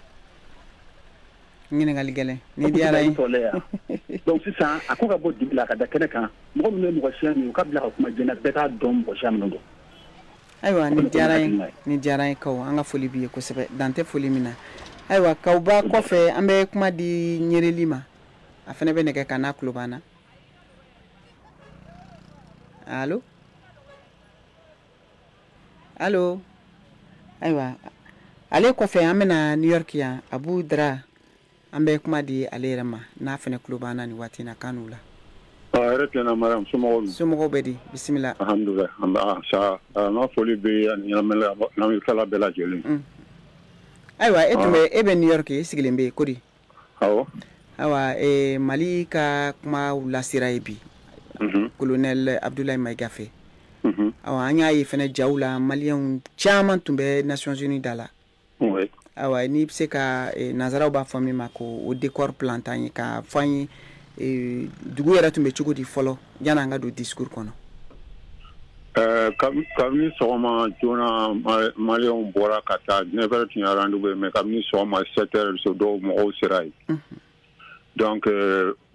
ɲininkali gɛlɛn ni diyara ye donc sisan a ko ka bɔ dibi la ka da kɛnɛ kan mɔgɔ minnu ye mɔgɔ siya min u ka bila ka kuma jɛnɛ bɛɛ k'a dɔn mɔgɔ siya minnu don ayiwa ni diyara ye kaw an ka foli b'i ye kosɛbɛ dan tɛ foli min na ayiwa kaw ba kɔfɛ an bɛ kuma di ɲereli ma a fana bɛ nɛgɛ kan n'a tulo b'an na allo allo ayiwa ale kɔfɛ an bɛna New York yan Abu Dara an bɛ kuma di ale yɛrɛ ma n'a fana tulo b'an na nin waati in na kan n'u la. yɛrɛ tiɲɛna Mariam somɔgɔw bɛ di bisimila. alhamdulilayi n'a foli bɛ ani lamɛnnikɛla bɛɛ lajɛlen. ayiwa e bɛ New York e sigilen bɛ yen ko di. awɔ. ayiwa Mali ka kuma lasera ye bi. colonel Abdoulaye Maiga fɛ. ayiwa an y'a ye fana jaw la maliyɛnw caman tun bɛ Nations Unies da la. ayiwa n'i bɛ se ka nanzaraw b'a fɔ min ma ko o décor plantant ye k'a fɔ an ye dugu yɛrɛ tun bɛ cogo di fɔlɔ yan'an ka don discours kɔnɔ. kabini sɔgɔma joona maliyɛnw bɔra ka taa 9h tun ye rendez-vous ye mais kabini sɔgɔma 7h dɔw mɔgɔw sera yen. donc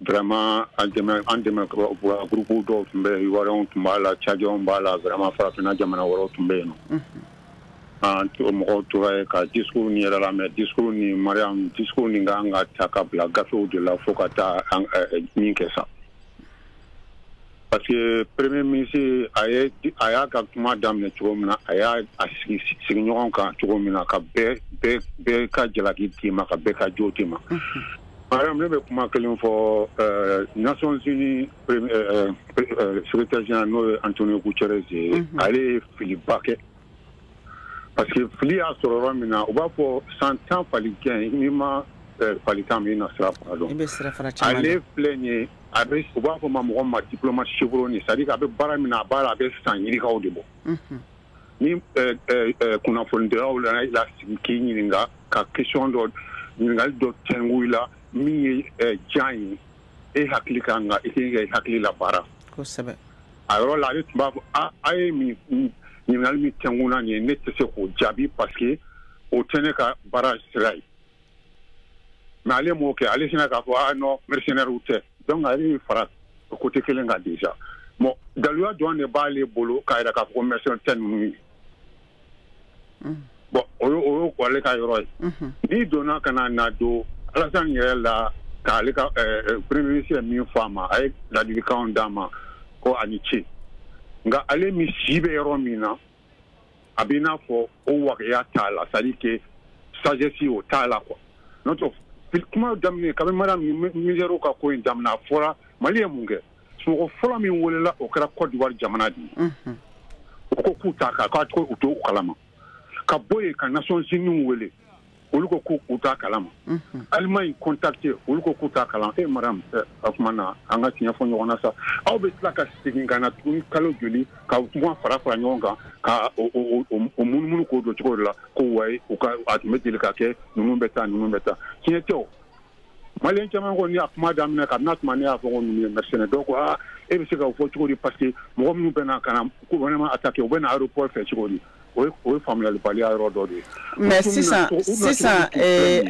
vraiment an dɛmɛ groupe dɔw tun bɛ yen Ivoirien tun b'a la Tchadiens b'a la vraiment farafinna jamana wɛrɛw tun bɛ yen nɔ. mɔgɔw tora ye ka discours ni yɛrɛ la mais discours ni Mariam discours ni kan ka ta ka bila gafew de la fo ka taa min kɛ sa parce que premier ministre a y'a ka kuma daminɛ cogo min na a y'a sigi ɲɔgɔn kan cogo min na ka bɛɛ ka jalaki d'i ma ka bɛɛ ka jo d'i ma. Mariam ne bɛ kuma kelen fɔ Nations Unies secrétaire général n'o ye Antonio Guterres ye ale ye filiba kɛ parce que fili y'a sɔrɔ yɔrɔ min na u b'a fɔ san 10 faligɛn n'i ma falikan min i na sira fara dɔn ale filɛ nin ye a bɛ u b'a fɔ mɔgɔ ma diplomate chevronné c'est-à-dire a bɛ baara min na a b'a la a bɛ san ɲinikaw de bɔ ni kunnafonidilaw la sigi k'i ɲininka ka question dɔ ɲininkali dɔ tɛngu i la min ye jan ye e hakili kan ka e k'i hakili la baara kosɛbɛ a yɔrɔ la ale tun b'a fɔ a ye min ɲininkali min tɛnkun na nin ye ne tɛ se k'o jaabi parce que o tɛ ne ka baara sira ye mais ale m'o kɛ ale sinna k'a fɔ non mercenaires tɛ donc ale fara côté kelen kan déjà bon daluya jɔn de b'ale bolo k'a yira k'a fɔ ko mercenaire tɛ ninnu ye bon o y'o ale ka yɔrɔ ye n'i donna ka na don Alassane yɛrɛ la k'ale ka premier ministre ye min fɔ a ma a ye ladilikanw d'a ma ko a ni ce nka ale min si bɛ yɔrɔ min na a b'i n'a fɔ o wageya t'a la c'est à dire que sagesse o t'a la quoi n'o tɛ kuma daminɛ kabini madame Misero ka ko in daminɛ a fɔra Mali ye mun kɛ sunɔgɔ fɔlɔ min welela o kɛra Côte d'Ivoire jamana de ye o ko k'u t'a k'a to u t'o kalama ka bɔ yen ka Nations Unies wele olu ko k'u t'a kalama Allemagne contacté olu ko k'u t'a kalama madame o tuma na an ka tiɲɛ fɔ ɲɔgɔn na sa aw bɛ tila ka segin ka na tuguni kalo joli ka kuma fara ɲɔgɔn kan ka o munumunu k'o don cogo de la ko wayi u ka a tun bɛ deli ka kɛ ninnu bɛ taa tiɲɛ tɛ o Malien caman ko ni a kuma daminɛ ka n'a tuma ne y'a fɔ ko ninnu ye mercenaire dɔw ko e bɛ se ka o fɔ cogo di parce que mɔgɔ minnu bɛ na ka na gouvernement attaquer u bɛ na aéroport fɛ cogo di o ye faamuyalibaliya yɔrɔ dɔ de ye mais sisan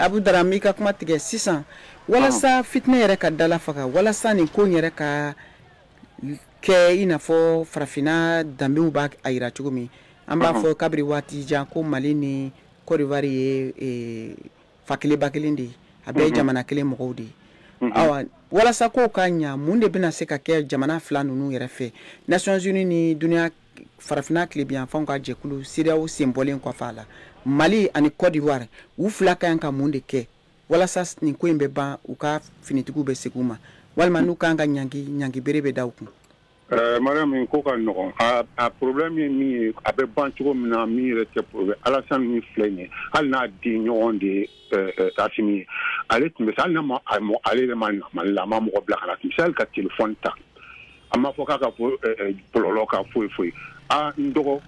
Abu Darame ka kuma tigɛ sisan walasa fitinɛ yɛrɛ ka dala faga walasa nin ko yɛrɛ ka kɛ i n'a fɔ farafinna danbew b'a a yira cogo min an b'a fɔ kabiri waati jan ko Mali ni Côte d'Ivoire ye fakelen bakelen de ye a bɛɛ jamana kelen mɔgɔw de ye awa walasa ko ka ɲa mun de bɛna se ka kɛ jamana fila ninnu yɛrɛ fɛ Nations Unies ni duniya farafinna tilebiyanfanw ka jɛkulu CEDEAO sen bɔlen kɔfɛ a la Mali ani Côte d'Ivoire u fila ka kan ka mun de kɛ walasa nin ko in bɛ ban u ka finitigiw bɛ segin u ma walima n'u kan ka ɲangi bere bɛ da u kun Madame ko ka nɔgɔn a problème ye min ye a bɛ ban cogo min na min yɛrɛ tɛ problème Alassane min filɛ nin ye hali n'a den ɲɔgɔn de ye Assimi ye ale tun bɛ se hali n'a ale yɛrɛ ma na Mali la a ma mɔgɔ bila ka na tun bɛ se hali ka téléphone ta a ma fɔ k'a ka fɔ bɔlɔlɔ ka foyi n dɔgɔ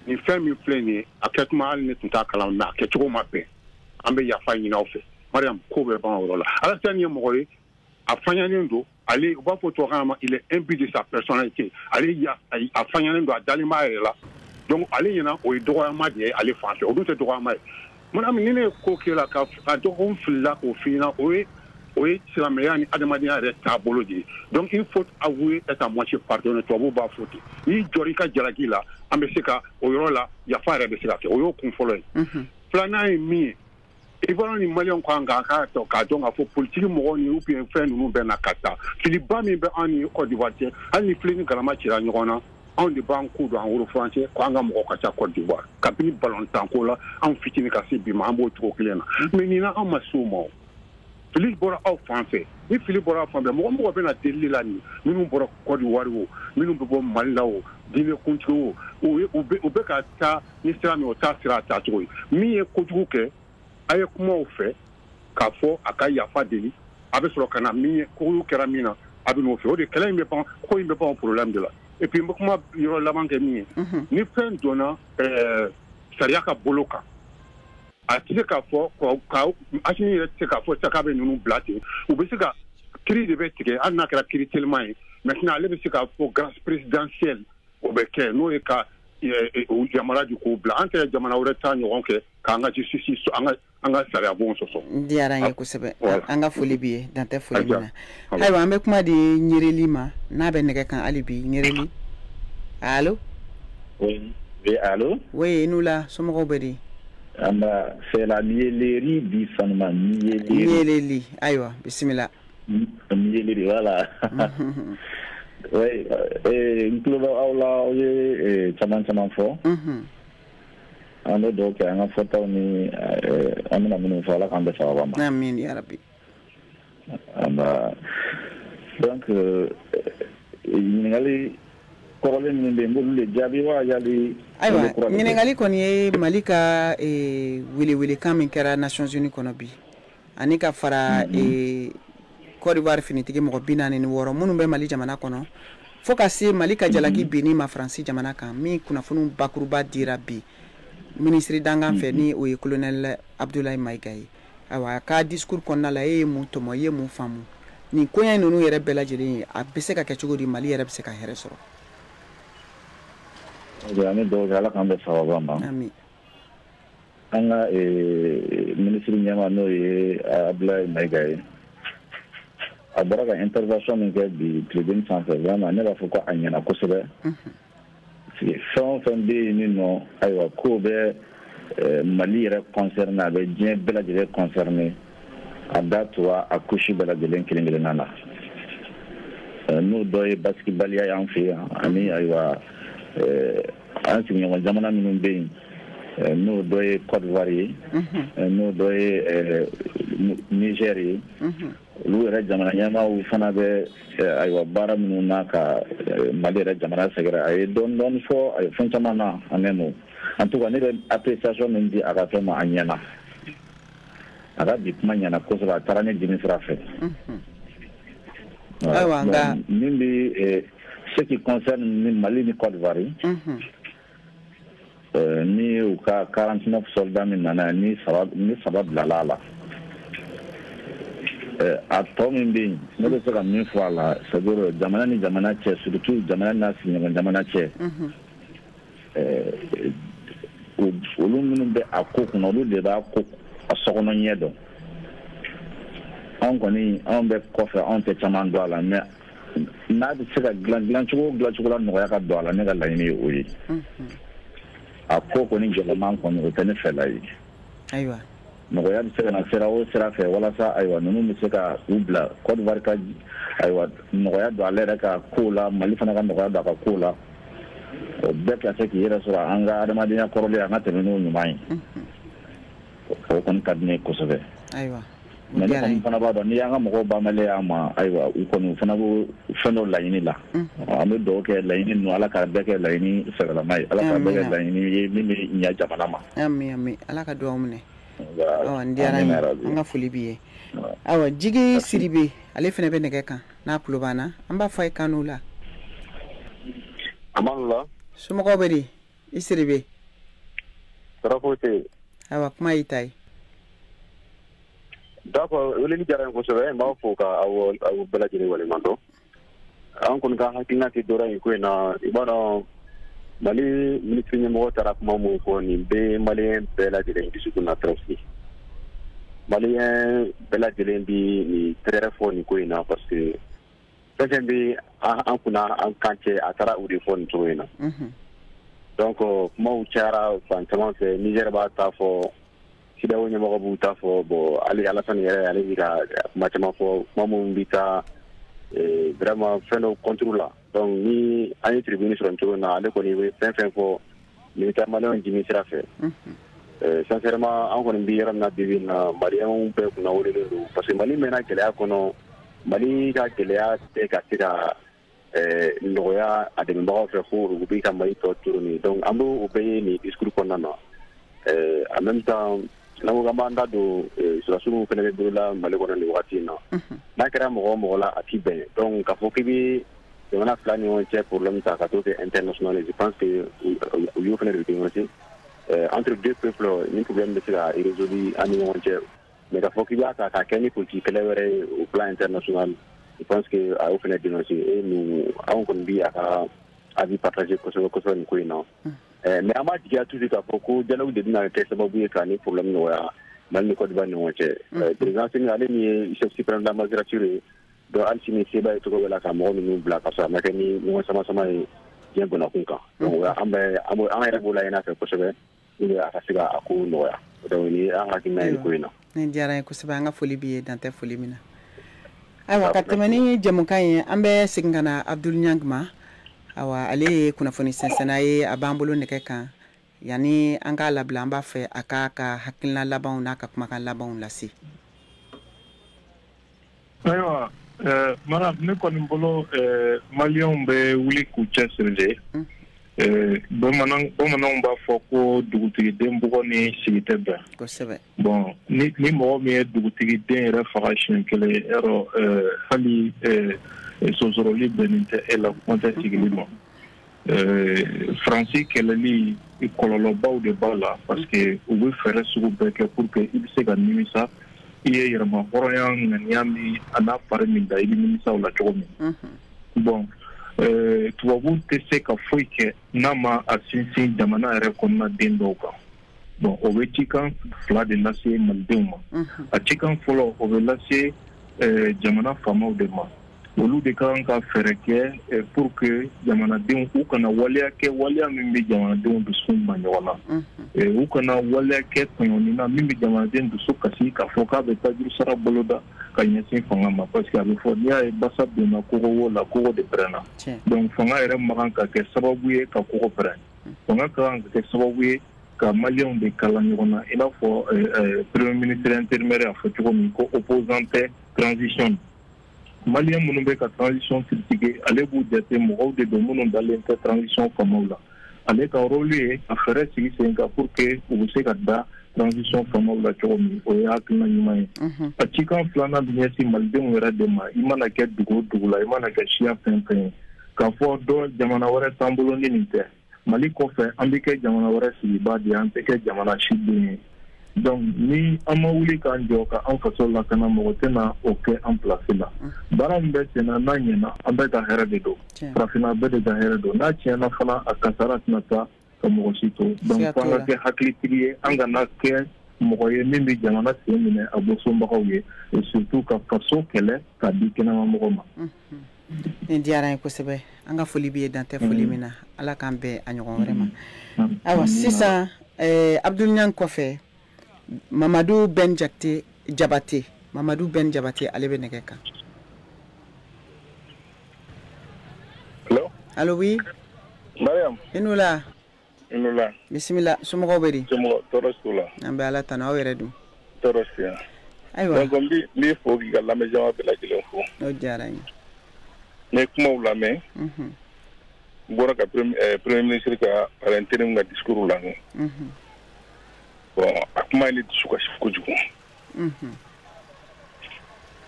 nin fɛn min filɛ nin ye a kɛtuma hali ne tun t'a kalan mɛ a kɛcogo ma bɛn an bɛ yafa ɲini aw fɛ Mariam ko bɛ ban o yɔrɔ la Alassane ye mɔgɔ ye a faɲalen don ale u b'a fɔ tubabukan na il est imbu de sa personnalité ale a faɲalen don a dalen b'a yɛrɛ la donc ale ɲɛna o ye dɔgɔyama de ye ale fan fɛ o dun tɛ dɔgɔyama ye Madame ni ne ye ko kɛ la ka dɔgɔkun filila k'o f'i ɲɛna o ye silamɛya ni adamadenya yɛrɛ taabolo de ye donc il faut avouer être à moitié pardonné tubabuw b'a fɔ ten n'i jɔr'i ka jalaki la an bɛ se ka o yɔrɔ la yafa yɛrɛ bɛ se ka kɛ o y'o kun fɔlɔ ye filanan ye min ye Ivoire ni Malien ko an k'a k'a dɔn k'a fɔ politique mɔgɔw ni ou bien fɛn ninnu bɛ na ka taa filiba min bɛ an ni Côte d'Ivoire cɛ hali ni fili ni galama cira ɲɔgɔn na anw de b'an ku don an worofuran cɛ ko an ka mɔgɔ ka ca Côte d'Ivoire kabini balontanko la anw fitini ka se bi ma an b'o cogo kelen na mais nin na anw ma se o ma o fili bɔra aw fan fɛ ni fili bɔra aw fan fɛ mɔgɔ bɛ na delili la nin minnu bɔra Côte d'Ivoire o minnu bɛ bɔ Mali la o diinɛ kuntigi o u bɛ ka taa ni sira min o taa sira a taa cogo ye min ye kojugu kɛ a ye kumaw fɛ k'a fɔ a ka yafa deli a bɛ sɔrɔ ka na min ye kojugu kɛra min na a bɛ n'o fɛ o de kɛlɛ in bɛ ban ko in bɛ ban o problème de la et puis n bɛ kuma yɔrɔ laban kɛ min ye ni fɛn donna sariya ka bolo kan a tɛ se k'a fɔ Assimi yɛrɛ tɛ se k'a fɔ sisan k'a bɛ ninnu bila ten u bɛ se ka kiiri de bɛ tigɛ hali n'a kɛra kiiri teliman ye maintenant ale bɛ se k'a fɔ grâce présidentielle o bɛ kɛ n'o ye ka jamana di k'o bila an tɛ jamana wɛrɛ taa ɲɔgɔn kɛ k'an ka justice an ka sariya bon sɔsɔ diyara an ye kosɛbɛ an ka foli b'i ye dan tɛ foli min na ayiwa an bɛ kuma di Ɲereli ma n'a bɛ nɛgɛ kan hali bi Ɲereli allo oui allo oui nous la somɔgɔw bɛ di c'est la miellerie du Sanuma Ɲereli ayiwa bisimila Ɲereli voilà oui n tulo bɛ aw la aw ye caman fɔ an bɛ dugawu kɛ an ka fɔtaw ni an bɛna minnu fɔ ala k'an bɛ sababa ma amin ya rabi donc ɲininkali kɔrɔlen minnu bɛ yen n b'olu de jaabi wa yali ayiwa ɲininkali kɔni ye Mali ka welewelekan min kɛra Nations Unies kɔnɔ bi ani ka fara Côte d'Ivoire finitigi mɔgɔ 46 minnu bɛ Mali jamana kɔnɔ fo ka se Mali ka jalaki binni ma Faransi jamana kan min kunnafoni bakuruba dira bi ministre dangan fɛ ni o ye colonel Abdoulaye Maïga ye ayiwa ka discours kɔnɔna la e ye mun tɔmɔ e ye mun faamu nin koɲɛ ninnu yɛrɛ bɛɛ lajɛlen a bɛ se ka kɛ cogo di Mali yɛrɛ bɛ se ka hɛrɛ sɔrɔ an bɛ dugawu kɛ ala k'an bɛ sababa ma amin an ka ministre ɲɛma n'o ye Abdoulaye Maïga ye a bɔra ka intervention min kɛ bi tribune sanfɛ vraiment ne b'a fɔ ko a ɲɛna kosɛbɛ fɛn o fɛn bɛ yen nin nɔ ayiwa ko bɛ Mali yɛrɛ concerné a bɛ diɲɛ bɛɛ lajɛlen concerné a da tora a couche bɛɛ lajɛlen kelen kelenna na n'o dɔ ye basigibaliya y'an fɛ yan ani ayiwa an sigiɲɔgɔn jamana minnu bɛ yen n'o dɔ ye Côte d'Ivoire ye n'o dɔ ye Niger ye olu yɛrɛ jamana ɲɛmaaw fana bɛ ayiwa baara minnu na ka Mali yɛrɛ jamana sɛgɛrɛ a ye dɔɔni fɔ a ye fɛn caman na en même en tout cas ne bɛ appréciation min di a ka fɛn ma a ɲɛna a ka bi kuma ɲɛna kosɛbɛ a taara ne dimi sira fɛ min bɛ ce qui concerne ni Mali ni Côte d'Ivoire ni u ka 49 soldats min nana ni saba bilala a la a tɔ min bɛ yen ne bɛ se ka min fɔ a la c'est-à-dire jamana ni jamana cɛ surtout jamana n'a sigiɲɔgɔn jamana cɛ olu minnu bɛ a ko kunna olu de b'a ko a sokɔnɔ ɲɛ dɔn anw kɔni anw bɛ kɔfɛ anw tɛ caman dɔn a la mais n'a bɛ se ka dilancogo la nɔgɔya ka don a la ne ka laɲini ye o ye a ko kɔni gɛlɛman kɔni o tɛ ne fɛla ye ayiwa nɔgɔya bɛ se ka na sira o sira fɛ walasa ayiwa ninnu bɛ se ka u bila Côte d'Ivoire ka ayiwa nɔgɔya don ale yɛrɛ ka ko la Mali fana ka nɔgɔya don a ka ko la o bɛɛ ka se k'i yɛrɛ sɔrɔ an ka adamadenya kɔrɔlen an ka tɛmɛ n'o ɲuman ye o kɔni ka di ne ye kosɛbɛ ayiwa mais ne kɔni fana b'a dɔn n'i y'an ka mɔgɔw bamaleya ma ayiwa u kɔni u fana b'o fɛn dɔ laɲini la an bɛ dugawu kɛ laɲini ninnu ala ka bɛɛ kɛ laɲini sɛbɛlama ye ala ka bɛɛ kɛ laɲini ye min bɛ ɲɛ jamana ma ami ala ka dugawu minɛ n diyara n ye an ka foli b'i ye awa Jigi Sidibe ale fana bɛ nɛgɛ kan n'a tulo b'an na an b'a fɔ a ye kan'u la Amanula somɔgɔw bɛ di i Sidibe tɔɔrɔ foyi tɛ yen awa kuma y'i ta ye d'accord weleli diyara n ye kosɛbɛ n b'a fɔ ka aw bɛɛ lajɛlen waleɲuman dɔn an kɔni ka hakilina tɛ dɔrɔn nin ko in na i b'a dɔn Mali ministre ɲɛmɔgɔ taara kuma mun fɔ nin bɛ maliyɛn bɛɛ lajɛlen dusukun na tɔrɔsi maliyɛn bɛɛ lajɛlen bɛ nin tɛgɛrɛ fɔ nin ko in na parce que fɛn fɛn bɛ an kunna an kan cɛ a taara o de fɔ nin cogo in na donc kumaw cayara fan caman fɛ Niger b'a ta fɔ CEDEAO ɲɛmɔgɔ b'u ta fɔ bon hali Alasani yɛrɛ ale bɛ ka kuma caman fɔ kuma minnu bɛ taa vraiment fɛn dɔw contre la donc ni an ye tribune sɔrɔ nin cogo in na ale kɔni bɛ fɛn fɛn fɔ militaire maliyɛnw jimi sira fɛ sincèrement an kɔni bɛ yɔrɔ min na bi bi in na maliyɛnw bɛɛ kunna welelen don parce que Mali mɛnna gɛlɛya kɔnɔ Mali ka gɛlɛya tɛ ka se ka nɔgɔya a dɛmɛbagaw fɛ fo u bɛ ka Mali tɔ tuguni donc an bɛ o bɛɛ ye nin discours kɔnɔna na en même temps n'an ko k'an b'an da don sɔrɔsiw fana bɛ bolola Mali kɔnɔ nin wagati in na n'a kɛra mɔgɔ o mɔgɔ la a t'i bɛn donc k'a fɔ k'i bɛ jamana fila ni ɲɔgɔn cɛ problème ta ka t'o kɛ international je pense que u y'o fana de dénoncer entre deux peuples ni problème bɛ se ka résoudre an ni ɲɔgɔn cɛ mais k'a fɔ k'i b'a ta k'a kɛ ni politique kɛlɛ wɛrɛ ye au plan international je pense que a y'o fana dénoncer et nous anw kɔni bi a ka avis partagé kosɛbɛ nin ko in na mais an b'a jigiya toujours k'a fɔ ko dialogue de bɛna kɛ sababu ye ka ni problème nɔgɔya Mali ni Côte d'Ivoire ni ɲɔgɔn cɛ président Seni ale min ye chef suprême de la magistrature ye donc hali sini seba ye cogo bɛɛ la ka mɔgɔ ninnu bila ka sɔrɔ a ma kɛ ni ɲɔgɔn sama ye diɲɛ bɔnnakun kan donc an yɛrɛ b'o layɛ n'a fɛ kosɛbɛ a ka se ka a ko nɔgɔya donc ni an hakilina ye ko in na ne diyara n ye kosɛbɛ an ka foli b'i ye dan tɛ foli min na ayiwa ka tɛmɛ ni jɛmukan ye an bɛ segin ka na Abdul Niang ma awa ale ye kunnafoni sɛnsɛnna ye a b'an bolo nɛgɛ kan yanni an k'a labila an b'a fɛ a k'a ka hakilina labanw n'a ka kumakan labanw lase ayiwa mara ne kɔni bolo maliyɛnw bɛ wuli k'u cɛsiri de bamananw b'a fɔ ko dugutigi den bugɔ ni sigi tɛ bɛn kosɛbɛ bon ni mɔgɔ min ye dugutigi den yɛrɛ faga siɲɛ kelen yɔrɔ hali sɔsɔrɔli bɛnnen tɛ e la kuma tɛ sigili ma faransi kɛlɛli kɔlɔlɔbaw de b'a la parce que u bɛ fɛɛrɛ sugu bɛɛ kɛ pour que i bɛ se ka nimisa i ye yɛrɛma hɔrɔnya ŋaniya min a n'a fari min da i bɛ nimisa o la cogo min bon tubabu tɛ se ka foyi kɛ n'a ma a sinsin jamana yɛrɛ kɔnɔna den dɔw kan bon o bɛ cikan fila de lase malidenw ma a cikan fɔlɔ o bɛ lase jamana faamaw de ma olu de kan ka fɛɛrɛ kɛ pour que jamanadenw u kana waleya kɛ waleya min bɛ jamanadenw dusu ma ɲɔgɔn na u kana waleya kɛ tɔɲɔni na min bɛ jamanaden dusu kasi k'a fɔ k'a bɛ tajuru sara boloda ka ɲɛsin fanga ma parce que a bɛ fɔ n'i y'a ye basa donna kogo la kogo de pɛrɛnna donc fanga yɛrɛ man kan ka kɛ sababu ye ka kogo pɛrɛn fanga ka kan ka kɛ sababu ye ka maliyɛnw de kala ɲɔgɔn na i n'a fɔ premier ministre intérimaire y'a fɔ cogo min ko opposant tɛ transition maliyɛn minnu bɛ ka transition critiquer ale b'u jate mɔgɔw de don minnu dalen tɛ transition famaw la ale ka rôle ye ka fɛɛrɛ sigi sen kan pour que u bɛ se ka da transition famaw la cogo min o ye hakilina ɲuman ye a cikan filanan bɛ ɲɛsin malidenw yɛrɛ de ma i mana kɛ dugu o dugu la i mana kɛ siya fɛn fɛn ye k'a fɔ dɔ jamana wɛrɛ t'an bolo ni nin tɛ mali kɔfɛ an bɛ kɛ jamana wɛrɛ sigibaa de ye an tɛ kɛ jamana siden ye donc ni an ma wuli k'an jɔ ka an faso lakana mɔgɔ tɛna o kɛ an place la baara min bɛ sen na n'a ɲɛna an bɛɛ ka hɛrɛ de don farafinna bɛɛ de ka hɛrɛ don n'a tiɲɛna fana a kasara tɛna taa ka mɔgɔ si to donc fo an ka kɛ hakilitigi ye an kana kɛ mɔgɔ ye min bɛ jamana sen minɛ a bɔsɔnbagaw ye et surtout ka faso kɛlɛ k'a di kɛnɛmamɔgɔ ma nin diyara n ye kosɛbɛ an ka foli bɛ ye dan tɛ foli min na ala k'an bɛn a ɲɔgɔn wɛrɛ ma ayiwa sisan abdulɲan kɔfɛ Mamadou Ben Jabate ale bɛ nɛgɛ kan allo oui Mariam inula bisimila somɔgɔw bɛ di tɔɔrɔ t'u la an bɛ ala tanu aw yɛrɛ dun tɔɔrɔ si yan ayiwa donc n b'i fo k'i ka lamɛnjama bɛɛ lajɛlen fo o diyara n ye n ye kumaw lamɛn n bɔra ka premier ministre ka par intérim ka discours lamɛn bon a kuma ye ne dusu kasi kojugu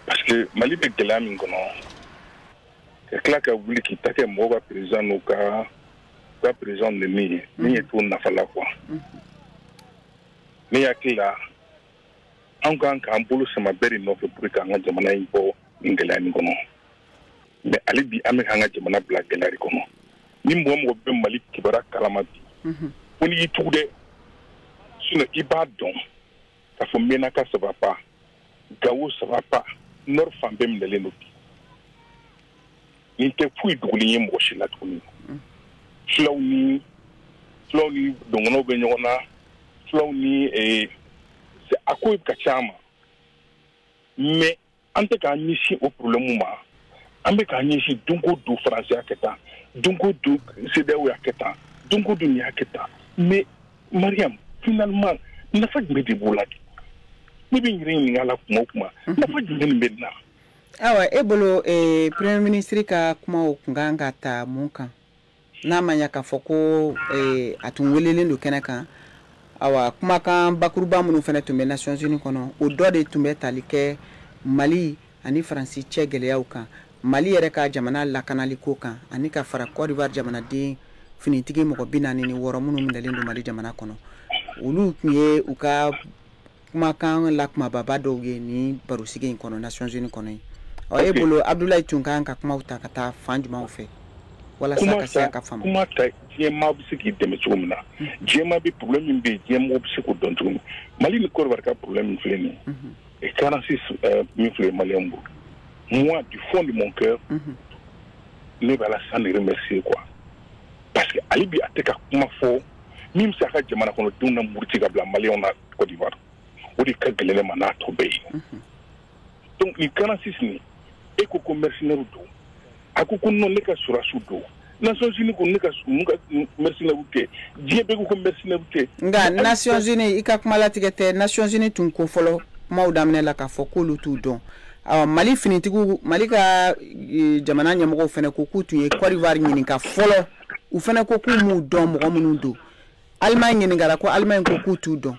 parce que mali bɛ gɛlɛya min kɔnɔ ka tila ka wuli k'i ta kɛ mɔgɔw ka président n'u ka président de min ye min ye t'o nafa la quoi ne hakili la an kan k'an bolo sama bɛɛ de nɔfɛ pour que an ka jamana in bɔ nin gɛlɛya nin kɔnɔ mais hali bi an bɛ k'an ka jamana bila gɛlɛya de kɔnɔ ni mɔgɔ mɔgɔ bɛ mali kibaruya kalama bi ko n'i y'i tugu dɛ sinon i b'a dɔn k'a fɔ Menaka ça va pas Gao ça va pas Nord fan bɛɛ minɛlen don bi nin tɛ foyi dogolen ye mɔgɔ si la tuguni fulaw ni dɔngɔnɔw bɛ ɲɔgɔn na fulaw ni a ko ka ca ma mais an tɛ k'an ɲɛsin o problème ma an bɛ k'an ɲɛsin don o don faransi y'a kɛ tan don o don CEDEAO y'a kɛ tan don o don nin y'a kɛ tan mais Mariam finalement nafa jumɛn de b'o la de ne bɛ n yɛrɛ ɲininka a la kuma o kuma nafa jumɛn nin bɛ nin na awa e bolo premier ministre ka kumaw kun kan ka ta mun kan n'a ma ɲa k'a fɔ ko a tun welelen don kɛnɛ kan awa kumakan bakuruba minnu fana tun bɛ Nations Unies kɔnɔ o dɔ de tun bɛ tali kɛ Mali ani Faransi cɛ gɛlɛyaw kan Mali yɛrɛ ka jamana lakanali ko kan ani ka fara Côte d'Ivoire jamanaden finitigi mɔgɔ 46 minnu minɛlen don Mali jamana kɔnɔ olu tun ye u ka kumakan la kumababa dɔw ye ni barosigi in kɔnɔ Nations Unies kɔnɔ e bolo Abdoulaye tun kan ka kumaw ta ka taa fan jumɛnw fɛ walasa ka se ka faamu kuma ta diɲɛmaa bɛ se k'i dɛmɛ cogo min na diɲɛmaa bɛ problème min bɛ yen diɲɛmɔgɔ bɛ se k'o dɔn cogo min Mali ni Côte d'Ivoire ka problème min filɛ nin ye 46 min filɛ maliyɛnw bolo moi du fond de mon cœur ne bɛ Alassane de remercier quoi parce que hali bi a tɛ ka kuma fɔ min bɛ se a ka jamana kɔnɔdenw na muruti ka bila maliyɛnw na Côte d'Ivoire o de ka gɛlɛn ne ma n'a tɔ bɛɛ ye donc nin 46 nin e ko ko mercenaire don a ko non ne ka surasiw don Nations Unies ko ne ka mercenaire tɛ diɲɛ bɛɛ ko mercenaire tɛ nka Nations Unies i ka kuma latigɛ tɛ Nations Unies tun ko fɔlɔ kumaw daminɛ la k'a fɔ k'olu t'u dɔn Mali finitigiw Mali ka jamana ɲɛmɔgɔw fana ko k'u tun ye Côte d'Ivoire ɲininka fɔlɔ u fana ko k'u m'u dɔn mɔgɔ minnu don Allemagne ɲininkara ko Allemagne ko k'u t'u dɔn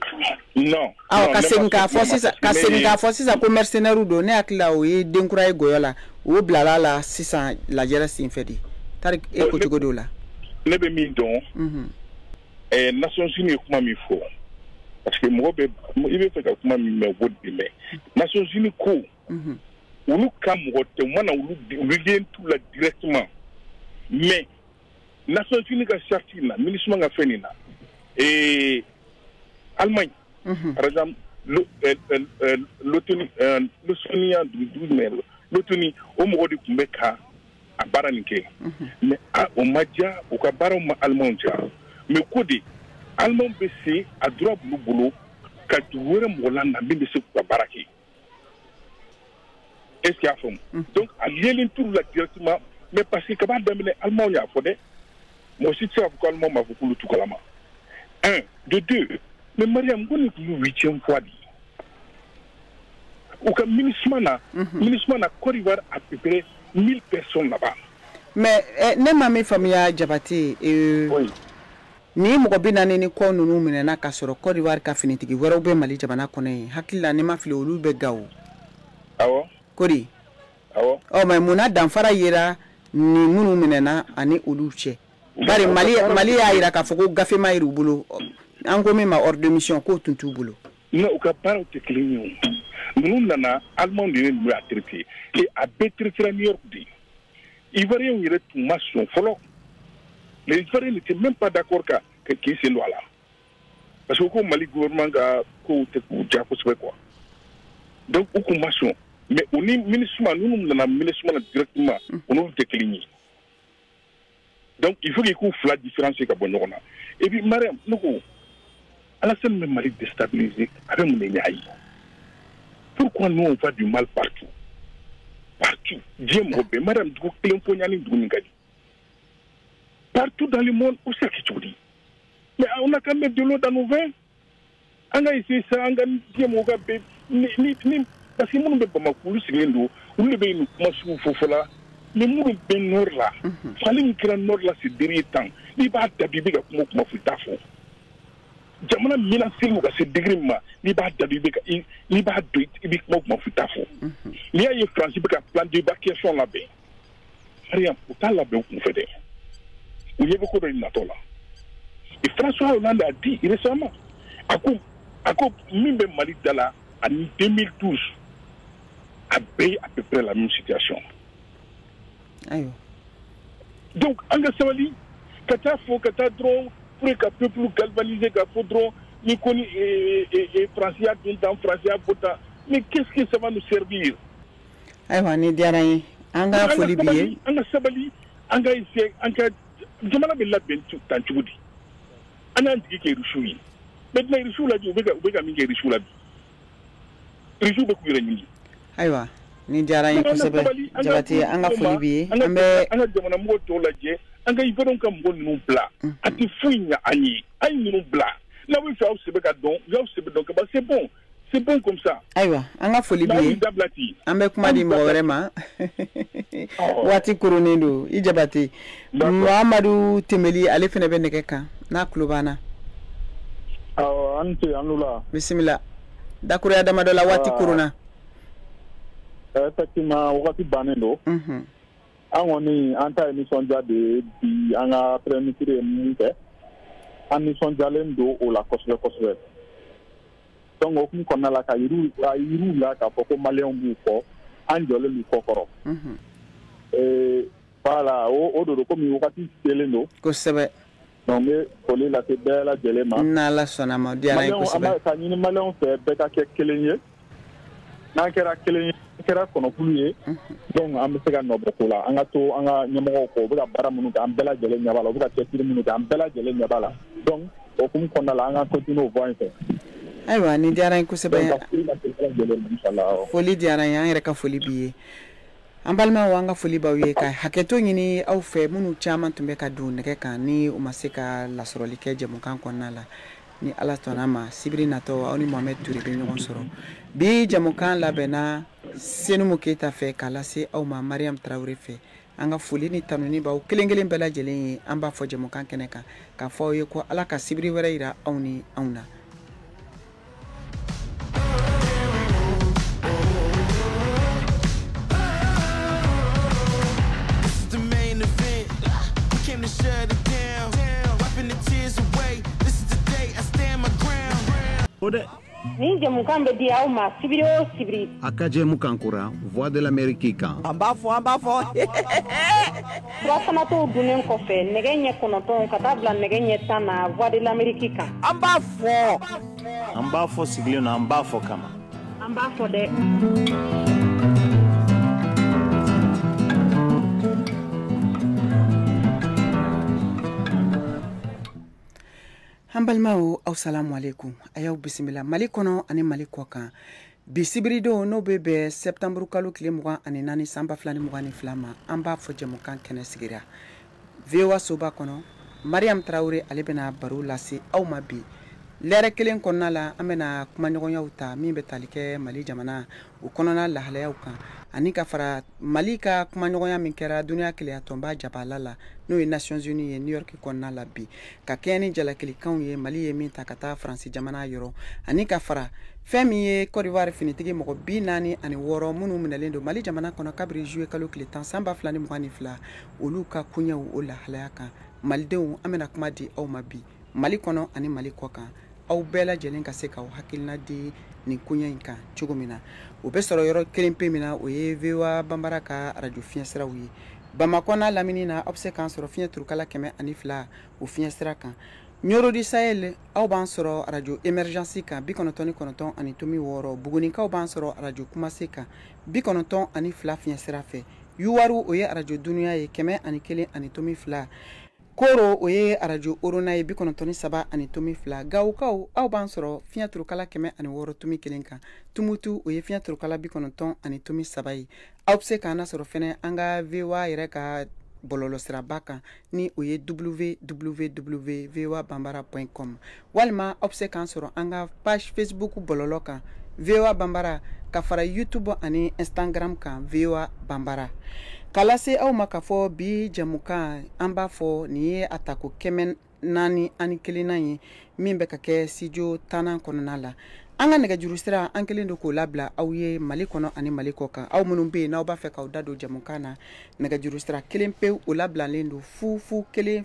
non ka segin k'a fɔ sisan ko mercenaire don ne hakili la o ye denkura ye goyɔ la o bilala la sisan lajɛrɛ senfɛ de tari e ko cogo de la ne bɛ min dɔn Nations Unies ye kuma min fɔ parce que mɔgɔ bɛ i bɛ fɛ ka kuma min mɛn o de mɛn Nations Unies ko olu ka mɔgɔ tɛ u mana olu den t'u la directement mais Nations Unies ka charte in na MINUSMA ka fɛn nin na Allemagne par exemple le sonia du 12 mai l'automne au modi kumbeka a baranike mais au madia au kabaro ma almondia mais kodi almon bc a droit bulu ka tuwere molanda binde se ko baraki est-ce qu'il y a fond donc à lier tout là directement mais parce que kaba damene almon ya fodé moi aussi tu sais pourquoi almon m'a beaucoup tout kalama 1 de 2 mais Mariam ngoni ku 8e fois di ou comme ministre na Côte d'Ivoire à peu près 1000 personnes là-bas. Mais ne mami famille Jabati oui. Ni mo bina ni ko nunu mine na kasoro Côte d'Ivoire ka finitigi wero be Mali jabana kone hakilla ni ma fili olu be gawo. Awo. Kodi. Awo. O mais muna danfara yera ni munu mine na ani olu che. Bari Mali ya ira ka foko gafe ma iru bulo. Ango me ma ordre de mission ko tuntu bulo. Non o ka baro te clignon. Nous nana allemand de nous a traité et à traité New York dit Ivoiriens y tout maçon follow les Ivoiriens n'étaient même pas d'accord que ces lois là parce que comme Mali gouvernement a côté pour Japo c'est quoi donc au maçon mais on est ministre nous nana ministre directement on nous décliner donc il faut qu'il y ait la différence que bon on a et puis Mariam nous à la scène même Mali déstabilisé avec mon ennemi. Pourquoi nous on voit du mal partout? Partout. Dieu m'obé, madame, partout dans le monde, où c'est que tu dis? Mais on a quand même de l'eau dans nos vins. On a essayé ça, on a dit, parce que nous ne pouvons pas couler ce que nous ne pouvons pas mais nous ne pouvons pas là. Fallait que le nord là, c'est derrière temps. Il va t'habiller comme moi, faut t'affronter. Jamana mina simu ka se degré ma ni ba dabi be ni ba do ibi mo mo futafo ni aye France be ka plan de évacuation là be rien pour la be ku fede ou yebe ko do na tola et François Hollande a dit récemment ako mimbe Mali dala en 2012 a bé à peu près la même situation ayo donc anga sawali kata fo kata drone pour que le peuple galvanisé, que faudront ni connu et français dans français mais qu'est-ce que ça va nous servir? Aywa ni diarayi anga foli biye anga sabali anga ise anga jamana be label tanchudi ana ndiki ke rushui maintenant rushu la di obega mingi rushu la rushu be kuira nyingi aywa ni diarayi ko sebe jabati anga foli biye ambe anga jamana mo to la je anga iveron kam gon non bla ati fuinya ani ay non bla la oui fa sebe ka don ya sebe donc ba c'est bon comme ça aywa anga foli biye ambe kuma di mo vraiment wati kurunindo ijabati Muhammadu Temeli ale fene be nekeka na klubana ante anula bismillah dakuru ya damadola wati kuruna effectivement wakati banendo angoni anta émission jade bi anga premier ministre en émission jalendo o la kosbe donc o kun konna la ka yiru la ka foko malien bu ko anjole lu kokoro voilà o do ko mi wakati selendo kosbe donc ko la te bela jelema na la sona ma diara kosbe ka ni malien fe beta ke kelenye na kera kono kuluye donc am se ga no bokola anga to anga nyamo ko buga bara munu ga ambela jele nyabala buga tetiri munu ga ambela jele nyabala donc o kum konna la anga continue voin fe aywa ni diara ko sebe foli diara ya ere ka foli biye ambalma wanga foli bawiye ka haketo nyini au fe munu chama tumbe ka du ne ka ni o maseka la soroli ke je mukan konna la ni ala tonama sibiri nato awni Mohamed Touré be ñogon soro bi jamukan labena senu mo keta fe kala se aw ma Mariam Traoré fe anga foli ni tanuni ba kelengelen bela jelen amba fo jamukan keneka ka fo ye ko ala ka sibiri wera ira awni awna Ni jamukan bɛ di aw ma sibiri o sibiri. A ka jɛmukan kura Voix de l'Amérique kan. An b'a fɔ. Surafana t'o dunnen kɔfɛ nɛgɛ ɲɛ 9 ka taa bila nɛgɛ ɲɛ 10 na Voix de l'Amérique kan. An b'a fɔ. An b'a fɔ sigilen na an b'a fɔ kama. An b'a fɔ dɛ. An balimaw aw salamu alaikum a y'aw bisimila Mali kɔnɔ ani Mali kɔ kan bi sibiridenw n'o bɛ bɛn septembre kalo tile 24 san 2022 ma an b'a fɔ jɛmukan kɛnɛ sigira VOA soba kɔnɔ Mariam Traoré ale bɛna baro lase aw ma bi lɛrɛ kelen kɔnɔna la an bɛna kumaɲɔgɔnyaw ta min bɛ tali kɛ Mali jamana o kɔnɔna lahalayaw kan ani ka fara Mali ka kumaɲɔgɔnya min kɛra duniya kelenya tɔnba jabala la n'o ye Nations Unies ye New York kɔnɔna la bi ka kɛɲɛ ni jalakilikanw ye Mali ye min ta ka taa Faransi jamana yɔrɔ ani ka fara fɛn min ye Côte d'Ivoire finitigi mɔgɔ 46 minnu minɛlen don Mali jamana kɔnɔ kabiri juillet kalo tile 10 san 2022 olu ka kuɲɛw o lahalaya kan Malidenw an bɛna kuma di aw ma bi Mali kɔnɔ ani Mali kɔ kan aw bɛɛ lajɛlen ka se k'aw hakilina di nin kuɲɛ in kan cogo min na o bɛ sɔrɔ yɔrɔ kelen pe min na o ye VOA Banbara ka radio fiɲɛsiraw ye Bamakɔ n'a lamini na aw bɛ se k'an sɔrɔ fiɲɛ turukala 102 o fiɲɛsira kan Ɲorodi Sahel aw b'an sɔrɔ radio Emergence kan 99 ani tomi 6 Bugunikaw b'an sɔrɔ radio Kumase kan 92 fiɲɛsira fɛ Yuwaru o ye radio Dunuya ye 101 ani tomi 2 Koro o ye radio Orona ye 93 ani tomi 2 Gawukaw aw b'an sɔrɔ fiɲɛ turukala 106 tomi 1 kan Tumutu o ye fiɲɛ turukala 90 ani tomi 3 ye aw bɛ se k'an sɔrɔ fɛnɛ an ka VOA yɛrɛ ka bɔlɔlɔsiraba kan ni o ye www.voabanbara.com walima aw bɛ se k'an sɔrɔ an ka page Facebook bɔlɔlɔ kan VOA Banbara ka fara YouTube ani Instagram kan VOA Banbara k'a lase aw ma ka fɔ bi jamukan an b'a fɔ nin ye a tako 441 ye min bɛ ka kɛ studio 10 kɔnɔna la an ka nɛgɛjuru sira an kelen don k'o labila aw ye Mali kɔnɔ ani Mali kɔ kan aw minnu bɛ yen n'aw b'a fɛ k'aw da don jamukan na nɛgɛjuru sira kelen pewu o labilalen don 0012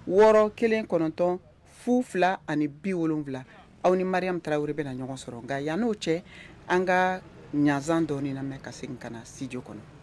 02 619 02 ani 70 aw ni Mariam Traoré bɛna ɲɔgɔn sɔrɔ nka yan n'o cɛ an ka ɲazan dɔɔni lamɛn ka segin ka na studio kɔnɔ